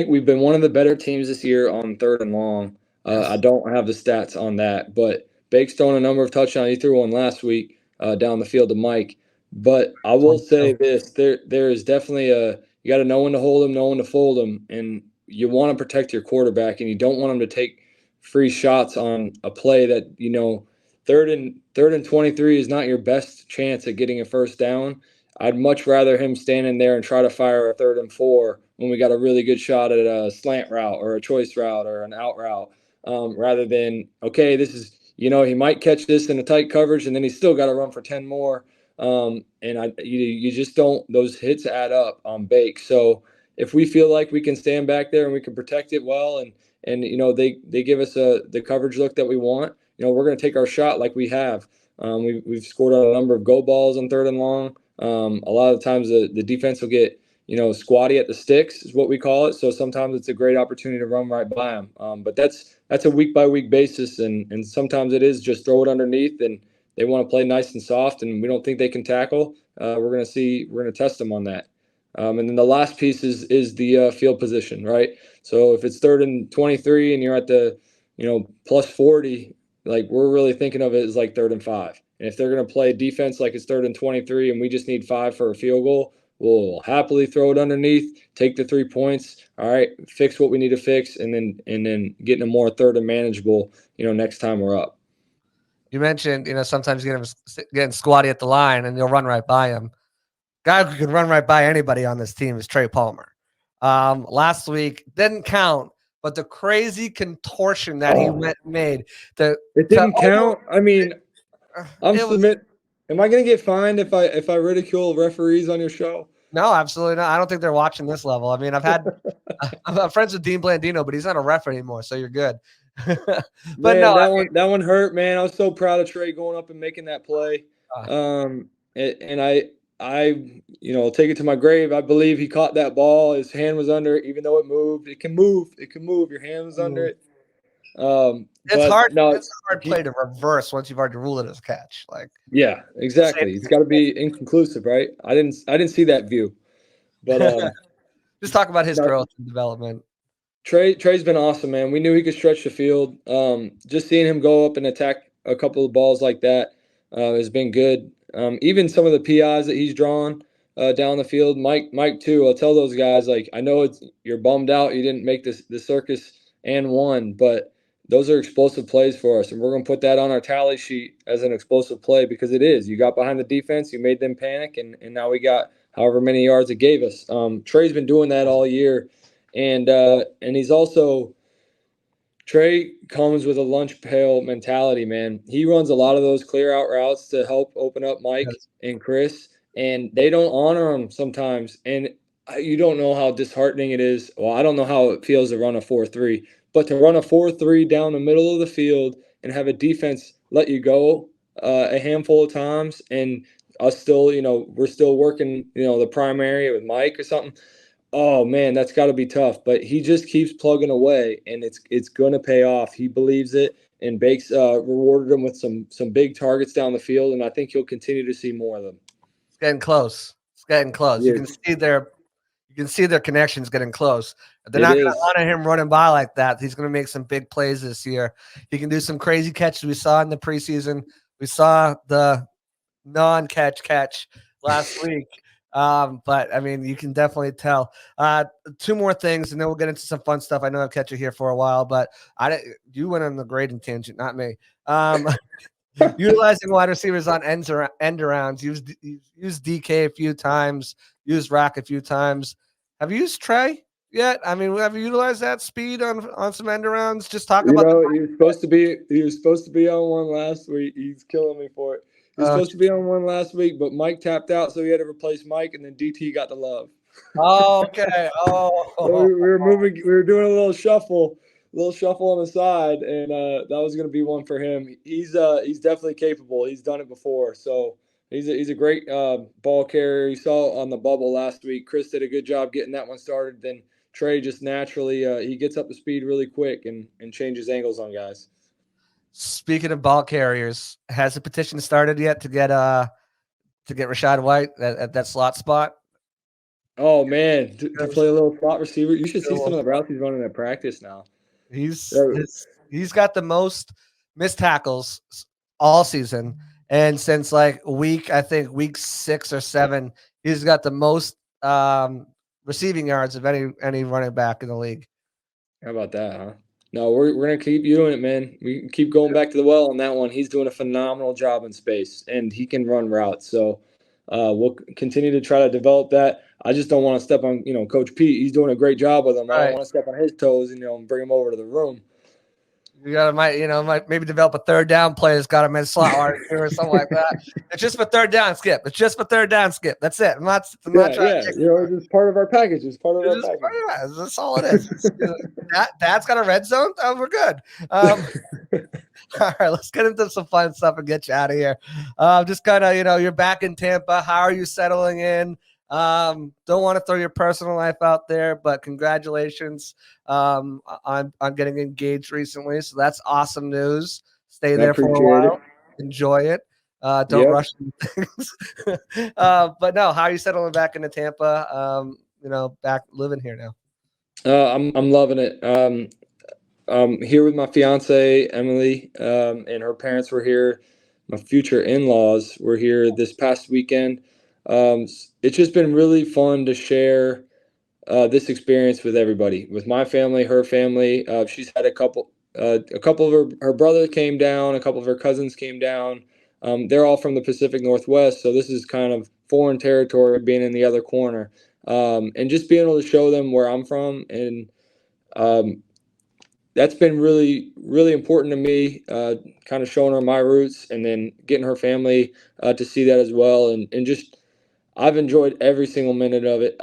S4: we've been one of the better teams this year on 3rd and long. I don't have the stats on that, but Bake's thrown a number of touchdowns. He threw one last week down the field to Mike. But I will say this: there is definitely you got to know when to hold him, know when to fold him, and you want to protect your quarterback, and you don't want him to take free shots on a play that 3rd and 23 is not your best chance at getting a 1st down. I'd much rather him standing there and try to fire a 3rd and 4 when we got a really good shot at a slant route or a choice route or an out route, rather than, okay, this is, he might catch this in a tight coverage and then he's still got to run for 10 more. You just don't, those hits add up on Bake. So if we feel like we can stand back there and we can protect it well, and they give us the coverage look that we want, we're going to take our shot like we have. We've scored on a number of go balls on 3rd and long. A lot of times the defense will get, squatty at the sticks is what we call it. So sometimes it's a great opportunity to run right by them. But that's a week by week basis. And sometimes it is just throw it underneath, and they want to play nice and soft, and we don't think they can tackle. We're going to test them on that. And then the last piece is the field position, right? So if it's 3rd and 23 and you're at the, plus 40, like we're really thinking of it as like 3rd and 5. And if they're going to play defense like it's 3rd and 23 and we just need 5 for a field goal, we'll happily throw it underneath, take the 3 points. All right, fix what we need to fix, and then getting a more 3rd and manageable, next time we're up.
S1: You mentioned, sometimes getting squatty at the line and you'll run right by him. Guy who can run right by anybody on this team is Trey Palmer. Last week didn't count, but the crazy contortion that he made. It
S4: didn't count. I mean, am I going to get fined if I ridicule referees on your show?
S1: No, absolutely not. I don't think they're watching this level. I mean, I'm friends with Dean Blandino, but he's not a ref anymore, so you're good.
S4: But man, that one hurt, man. I was so proud of Trey going up and making that play. And I take it to my grave. I believe he caught that ball. His hand was under it, even though it moved. It can move. Your hand was under it.
S1: It's hard. No, it's a hard play to reverse once you've already ruled it as a catch.
S4: Yeah, exactly. It's got to be inconclusive, right? I didn't see that view, but
S1: just talk about his growth and development.
S4: Trey's been awesome, man. We knew he could stretch the field. Just seeing him go up and attack a couple of balls like that has been good. Even some of the PIs that he's drawn down the field, Mike too. I'll tell those guys, I know you're bummed out you didn't make the circus and won, but those are explosive plays for us, and we're going to put that on our tally sheet as an explosive play, because it is. You got behind the defense, you made them panic, and now we got however many yards it gave us. Trey's been doing that all year, and he's also, Trey comes with a lunch pail mentality, man. He runs a lot of those clear out routes to help open up Mike and Chris, and they don't honor him sometimes. And you don't know how disheartening it is. Well, I don't know how it feels to run a 4-3, but to run a 4-3 down the middle of the field and have a defense let you go a handful of times, and us still, we're still working, the primary with Mike or something. Oh man, that's got to be tough. But he just keeps plugging away, and it's going to pay off. He believes it, and Bates rewarded him with some big targets down the field, and I think you'll continue to see more of them.
S1: It's getting close. It's getting close.
S4: Yeah.
S1: You can see their connections getting close. They're not going to honor him running by like that. He's going to make some big plays this year. He can do some crazy catches. We saw in the preseason. We saw the non-catch last week. But I mean, you can definitely tell. Two more things, and then we'll get into some fun stuff. I know I've kept you here for a while, but you went on the grading tangent, not me. Utilizing wide receivers on end arounds. Use DK a few times. Use Rack a few times. Have you used Trey yet? I mean, have you utilized that speed on some end arounds? Just talk about.
S4: He was supposed to be on one last week. He's killing me for it. He was supposed to be on one last week, but Mike tapped out, so he had to replace Mike, and then DT got the love.
S1: Oh, okay. Oh,
S4: so we were moving. We were doing a little shuffle on the side, and that was going to be one for him. He's definitely capable. He's done it before, so he's a great ball carrier. You saw on the bubble last week. Chris did a good job getting that one started. Then Trey just naturally he gets up to speed really quick and changes angles on guys.
S1: Speaking of ball carriers, has the petition started yet to get Rachaad White at that slot spot?
S4: Oh man, to play a little slot receiver. You should see some of the routes he's running at practice now.
S1: He's got the most missed tackles all season, and since like week 6 or 7, he's got the most receiving yards of any running back in the league. How
S4: about that, huh? No, we're gonna keep doing it, man. We can keep going back to the well on that one. He's doing a phenomenal job in space, and he can run routes. So we'll continue to try to develop that. I just don't want to step on, Coach Pete. He's doing a great job with him. Right. I don't want to step on his toes and bring him over to the room.
S1: You might maybe develop a third down play that's got him in slot or something like that. It's just for third down, Skip. It's just for third down, Skip. That's it. I'm not trying to
S4: it's part of our package. It's part of our package.
S1: That's all it is. Dad's got a red zone. Oh, we're good. All right, let's get into some fun stuff and get you out of here. Just kind of, you're back in Tampa. How are you settling in? Don't want to throw your personal life out there, but congratulations on getting engaged recently. So that's awesome news. Stay there for a while. Enjoy it. Don't rush things. But no, how are you settling back into Tampa? Back living here now.
S4: I'm loving it. I'm here with my fiance Emily, and her parents were here. My future in-laws were here this past weekend. It's just been really fun to share this experience with everybody, with my family, her family. She's had a couple of her brother came down, a couple of her cousins came down. They're all from the Pacific Northwest, so this is kind of foreign territory, being in the other corner, and just being able to show them where I'm from, and that's been really, really important to me, kind of showing her my roots, and then getting her family to see that as well, and just I've enjoyed every single minute of it.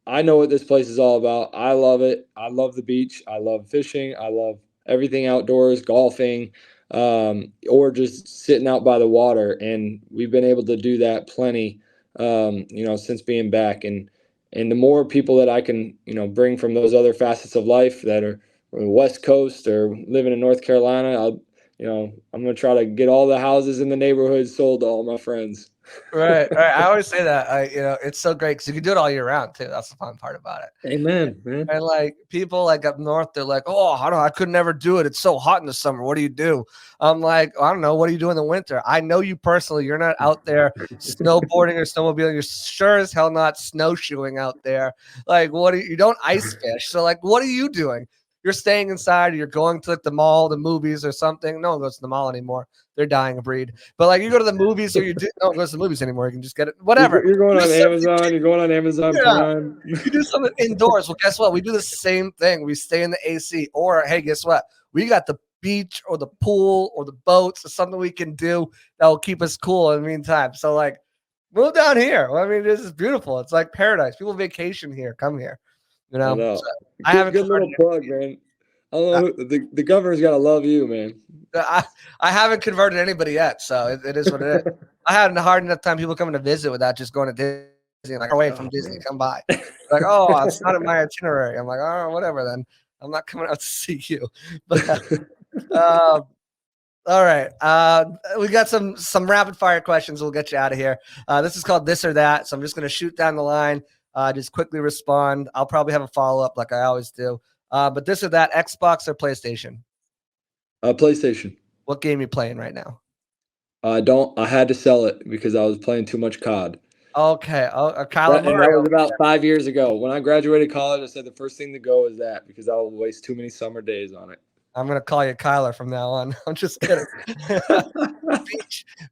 S4: I know what this place is all about. I love it. I love the beach. I love fishing. I love everything outdoors, golfing, or just sitting out by the water. And we've been able to do that plenty, since being back. And the more people that I can, bring from those other facets of life that are on the West Coast or living in North Carolina, I'm going to try to get all the houses in the neighborhood sold to all my friends.
S1: Right. I always say that. It's so great because you can do it all year round too. That's the fun part about it.
S4: Amen, man.
S1: And like people like up north, they're like, "Oh, I could never do it. It's so hot in the summer. What do you do?" I'm like, I don't know. What do you do in the winter? I know you personally. You're not out there snowboarding or snowmobiling. You're sure as hell not snowshoeing out there. Like, you don't ice fish. So like, what are you doing? You're staying inside, or you're going to like the mall, the movies, or something. No one goes to the mall anymore. They're dying a breed. But like you go to the movies, or no one goes to the movies anymore. You can just get it. Whatever.
S4: You're going on Amazon. You're going on Amazon Prime.
S1: You do something indoors. Well, guess what? We do the same thing. We stay in the AC. Or hey, guess what? we got the beach or the pool or the boats or something we can do that will keep us cool in the meantime. So like, move down here. I mean, this is beautiful. It's like paradise. People vacation here, come here. You know,
S4: know.
S1: So I haven't
S4: good little plug, man. I don't know. The governor's got to love you, man.
S1: I haven't converted anybody yet, so it is what it is. I had a hard enough time people coming to visit without just going to Disney. Like, away from Disney, come by. Like, oh, it's not in my itinerary. I'm like, oh, whatever then. I'm not coming out to see you. But all right. We got some rapid fire questions. We'll get you out of here. This is called This or That. So I'm just going to shoot down the line. Just quickly respond. I'll probably have a follow-up like I always do. But this or that, Xbox or PlayStation?
S4: PlayStation.
S1: What game are you playing right now?
S4: I had to sell it because I was playing too much COD.
S1: Okay.
S4: That was about 5 years ago. When I graduated college, I said the first thing to go is that because I will waste too many summer days on it.
S1: I'm going to call you Kyler from now on. I'm just kidding.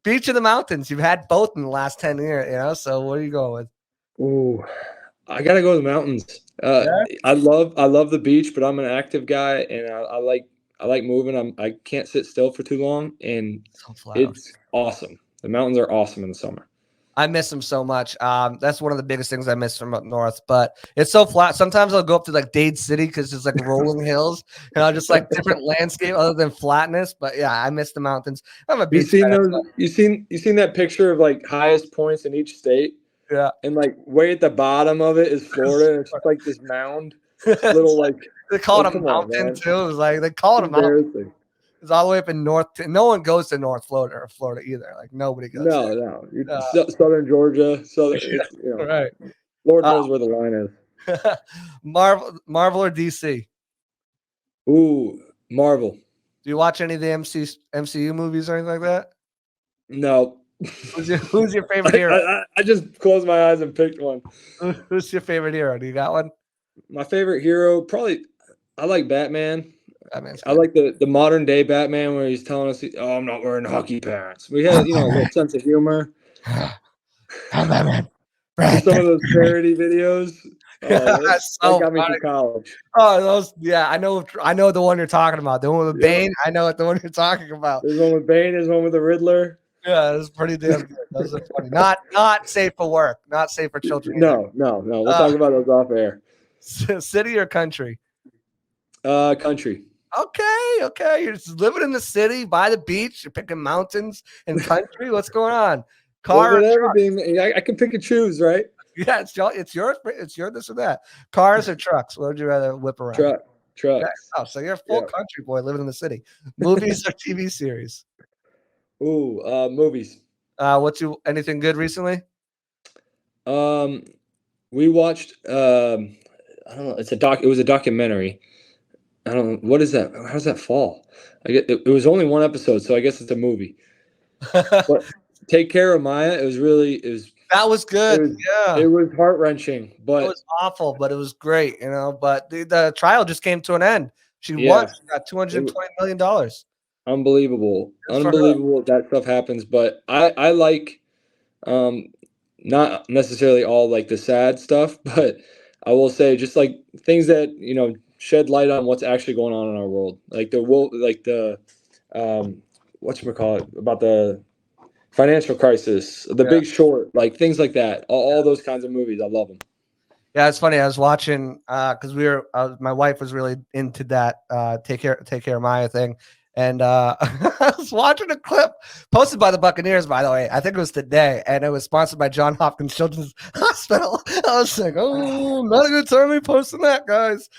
S1: Beach or the mountains? You've had both in the last 10 years, so what are you going with?
S4: Ooh, I got to go to the mountains. I love the beach, but I'm an active guy, and I like moving. I can't sit still for too long, and it's awesome. The mountains are awesome in the summer.
S1: I miss them so much. That's one of the biggest things I miss from up north, but it's so flat. Sometimes I'll go up to like Dade City because it's like rolling hills, and I'll just like different landscape other than flatness. But yeah, I miss the mountains. I'm a beach guy.
S4: You seen that picture of like highest points in each state?
S1: Yeah.
S4: And like way at the bottom of it is Florida, and it's just like this mound, little like
S1: they call it a mountain too. It was like they call it a mountain. It's all the way up in north. No one goes to North Florida or Florida either. Like nobody goes.
S4: No. Southern Georgia,
S1: right.
S4: Lord knows where the line is.
S1: Marvel or DC?
S4: Ooh, Marvel.
S1: Do you watch any of the MCU movies or anything like that?
S4: No.
S1: Who's your favorite hero?
S4: I just closed my eyes and picked one.
S1: Who's your favorite hero? Do you got one?
S4: My favorite hero, probably, I like Batman. I like the modern day Batman where he's telling us, "Oh, I'm not wearing hockey pants." We had, a little sense of humor.
S1: I'm Batman.
S4: Some of those parody videos. That got me through college.
S1: Oh, those, yeah, I know the one you're talking about. The one with Bane. I know the one you're talking about.
S4: There's one with Bane. There's one with the Riddler.
S1: Yeah, it's pretty damn good. Those are funny. Not safe for work. Not safe for children.
S4: No. We'll talk about those off air.
S1: City or country?
S4: Country.
S1: Okay. You're just living in the city by the beach. You're picking mountains and country. What's going on? Car?
S4: I can pick and choose, right?
S1: Yeah, it's your this or that. Cars or trucks? What would you rather whip around?
S4: Trucks.
S1: Okay. Oh, so you're a full country boy living in the city. Movies or TV series?
S4: Ooh, movies.
S1: Anything good recently?
S4: We watched. I don't know. It was a documentary. I don't know. What is that? How does that fall? It was only one episode, so I guess it's a movie. But Take Care of Maya.
S1: That was good.
S4: It was heart-wrenching, but
S1: it was awful, but it was great, but the trial just came to an end. She won. She got $220 million.
S4: Unbelievable that stuff happens. But I like not necessarily all like the sad stuff, but I will say just like things that shed light on what's actually going on in our world, like the whatchamacallit, about the financial crisis, The Big Short, like things like that. All those kinds of movies, I love them.
S1: Yeah, it's funny. I was watching because my wife was really into that Take Care of Maya thing, and I was watching a clip posted by the Buccaneers, by the way. I think it was today, and it was sponsored by Johns Hopkins Children's Hospital. I was like, oh, not a good time to be posting that, guys.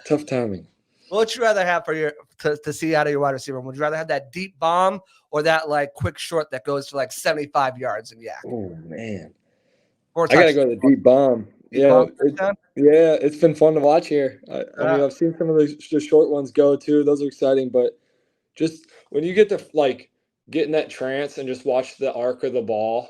S4: Tough timing.
S1: What would you rather have for to see out of your wide receiver? Would you rather have that deep bomb or that like quick short that goes for like 75 yards and yak?
S4: Oh man, I gotta go to the deep bomb. It's been fun to watch here. I mean, I've seen some of the short ones go too. Those are exciting, but just when you get to like get in that trance and just watch the arc of the ball,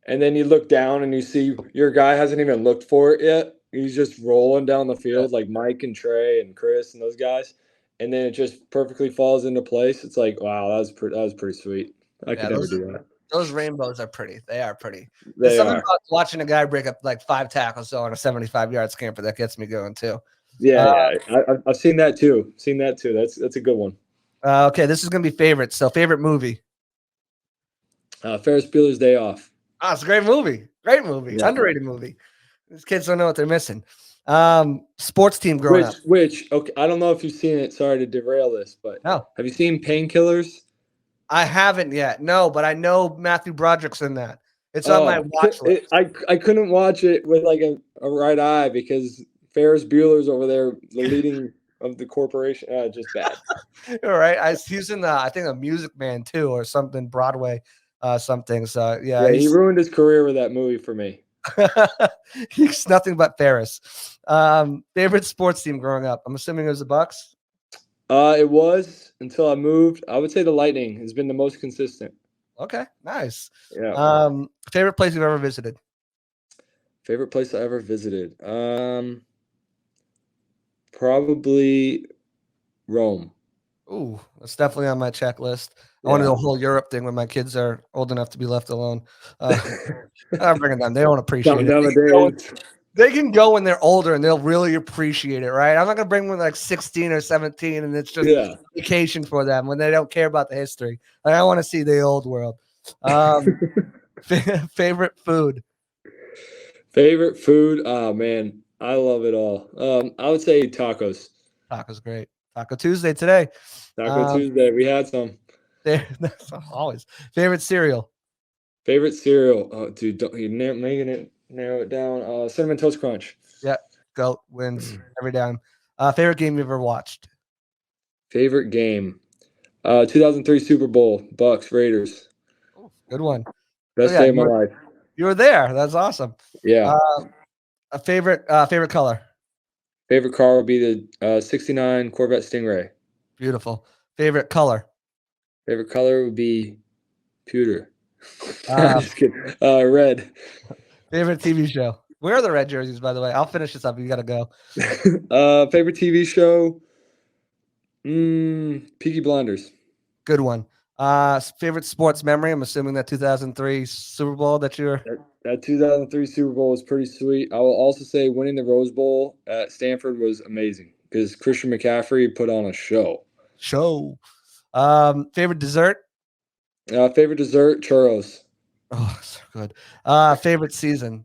S4: and then you look down and you see your guy hasn't even looked for it yet. He's just rolling down the field like Mike and Trey and Chris and those guys, and then it just perfectly falls into place. It's like, wow, that was pretty sweet. I could never do that.
S1: Those rainbows are pretty. They are pretty.
S4: There's
S1: something about watching a guy break up like 5 tackles on a 75-yard scamper that gets me going too.
S4: Yeah. I've seen that too. That's a good one.
S1: Okay, this is gonna be favorites. So favorite movie.
S4: Ferris Bueller's Day Off.
S1: Ah, it's a great movie. Great movie.
S4: Yeah.
S1: Underrated movie. These kids don't know what they're missing. Sports team growing up.
S4: Okay, I don't know if you've seen it. Sorry to derail this, but
S1: No,
S4: have you seen Painkillers?
S1: I haven't yet. No, but I know Matthew Broderick's in that. It's on my watch list.
S4: I couldn't watch it with like a right eye because Ferris Bueller's over there, the leading of the corporation. Just bad.
S1: All right. He's in I think a Music Man too, or something Broadway, something. So yeah,
S4: he ruined his career with that movie for me.
S1: He's nothing but Ferris. Favorite sports team growing up? I'm assuming it was the Bucs.
S4: It was until I moved. I would say the Lightning has been the most consistent.
S1: Okay, nice.
S4: Yeah.
S1: Favorite place you've ever visited?
S4: Favorite place I ever visited? Probably Rome.
S1: Ooh, that's definitely on my checklist. I want to do a whole Europe thing when my kids are old enough to be left alone. I'm bringing them. They don't appreciate it. They can go when they're older and they'll really appreciate it, right? I'm not going to bring them when like 16 or 17 and it's just vacation for them when they don't care about the history. Like, I want to see the old world. Favorite food?
S4: Favorite food? Oh, man. I love it all. I would say tacos.
S1: Tacos, great. Taco Tuesday today.
S4: Taco Tuesday. We had some.
S1: That's always. Favorite cereal?
S4: Favorite cereal? Oh, dude, you're making it narrow it down. Cinnamon Toast Crunch.
S1: Yeah, GOAT wins every time. Favorite game you ever watched?
S4: Favorite game? 2003 Super Bowl, Bucs, Raiders.
S1: Good one.
S4: Best day of my life.
S1: You were there. That's awesome.
S4: Yeah.
S1: A favorite color?
S4: Favorite car would be the 69 Corvette Stingray.
S1: Beautiful. Favorite color?
S4: Favorite color would be pewter. Just kidding. Red.
S1: Favorite TV show? Where are the red jerseys, by the way? I'll finish this up. You got to go.
S4: Favorite TV show? Peaky Blinders.
S1: Good one. Favorite sports memory? I'm assuming that 2003 Super Bowl that you're.
S4: That 2003 Super Bowl was pretty sweet. I will also say winning the Rose Bowl at Stanford was amazing because Christian McCaffrey put on a show.
S1: Favorite dessert?
S4: Favorite dessert? Churros.
S1: Oh, so good. Favorite season?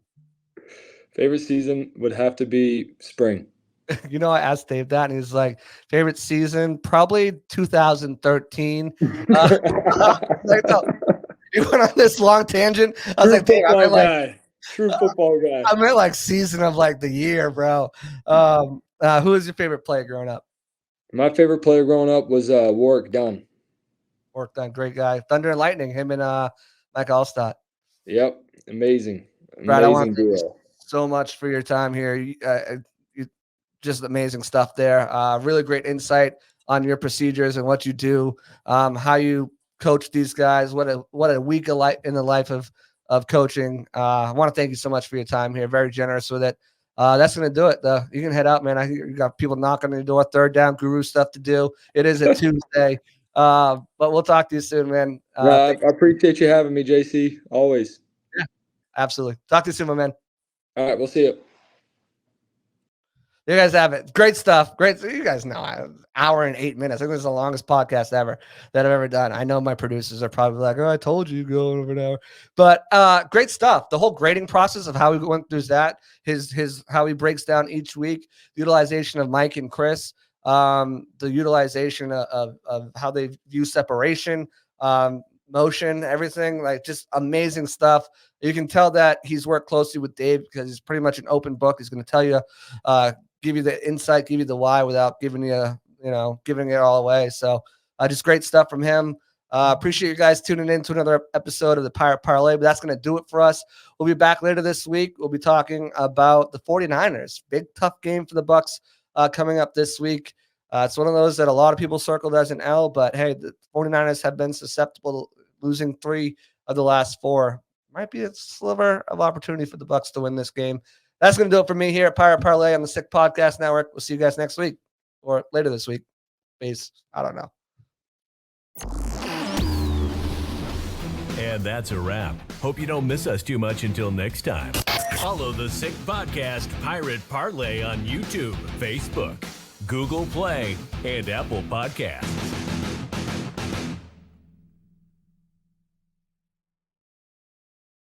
S4: Favorite season would have to be spring.
S1: You know, I asked Dave that, and he's like, favorite season? Probably 2013. You went on this long tangent. I was like, Dave,
S4: true football guy.
S1: I meant like season of like the year, bro. Who was your favorite player growing up?
S4: My favorite player growing up was Warwick Dunn.
S1: Warwick Dunn, great guy. Thunder and Lightning, him and Mike Allstott.
S4: Yep, amazing.
S1: Brad, I want to thank you so much for your time here. You just amazing stuff there. Really great insight on your procedures and what you do, how you coach these guys. What a week in the life of coaching. I want to thank you so much for your time here. Very generous with it. That's going to do it, though. You can head out, man. I think you got people knocking on the door, third down guru stuff to do. It is a Tuesday. But we'll talk to you soon, man.
S4: I appreciate you having me, JC. Always.
S1: Yeah, absolutely. Talk to you soon, my man.
S4: All right, we'll see you.
S1: You guys have it. Great stuff. Great. You guys know, an hour and 8 minutes. I think this is the longest podcast ever that I've ever done. I know my producers are probably like, oh, I told you go over an hour. But great stuff. The whole grading process of how we went through that, his how he breaks down each week, the utilization of Mike and Chris, the utilization of how they view separation, motion, everything, like just amazing stuff. You can tell that he's worked closely with Dave because he's pretty much an open book. He's going to tell you, give you the insight, give you the why without giving giving it all away. So just great stuff from him. Appreciate you guys tuning in to another episode of the Pirate Parlay, but that's going to do it for us. We'll be back later this week. We'll be talking about the 49ers. Big, tough game for the Bucs coming up this week. It's one of those that a lot of people circled as an L, but hey, the 49ers have been susceptible to losing 3 of the last 4. Might be a sliver of opportunity for the Bucs to win this game. That's going to do it for me here at Pirate Parlay on the Sick Podcast Network. We'll see you guys next week or later this week. Peace. I don't know.
S2: And that's a wrap. Hope you don't miss us too much until next time. Follow the Sick Podcast Pirate Parlay on YouTube, Facebook, Google Play, and Apple Podcasts.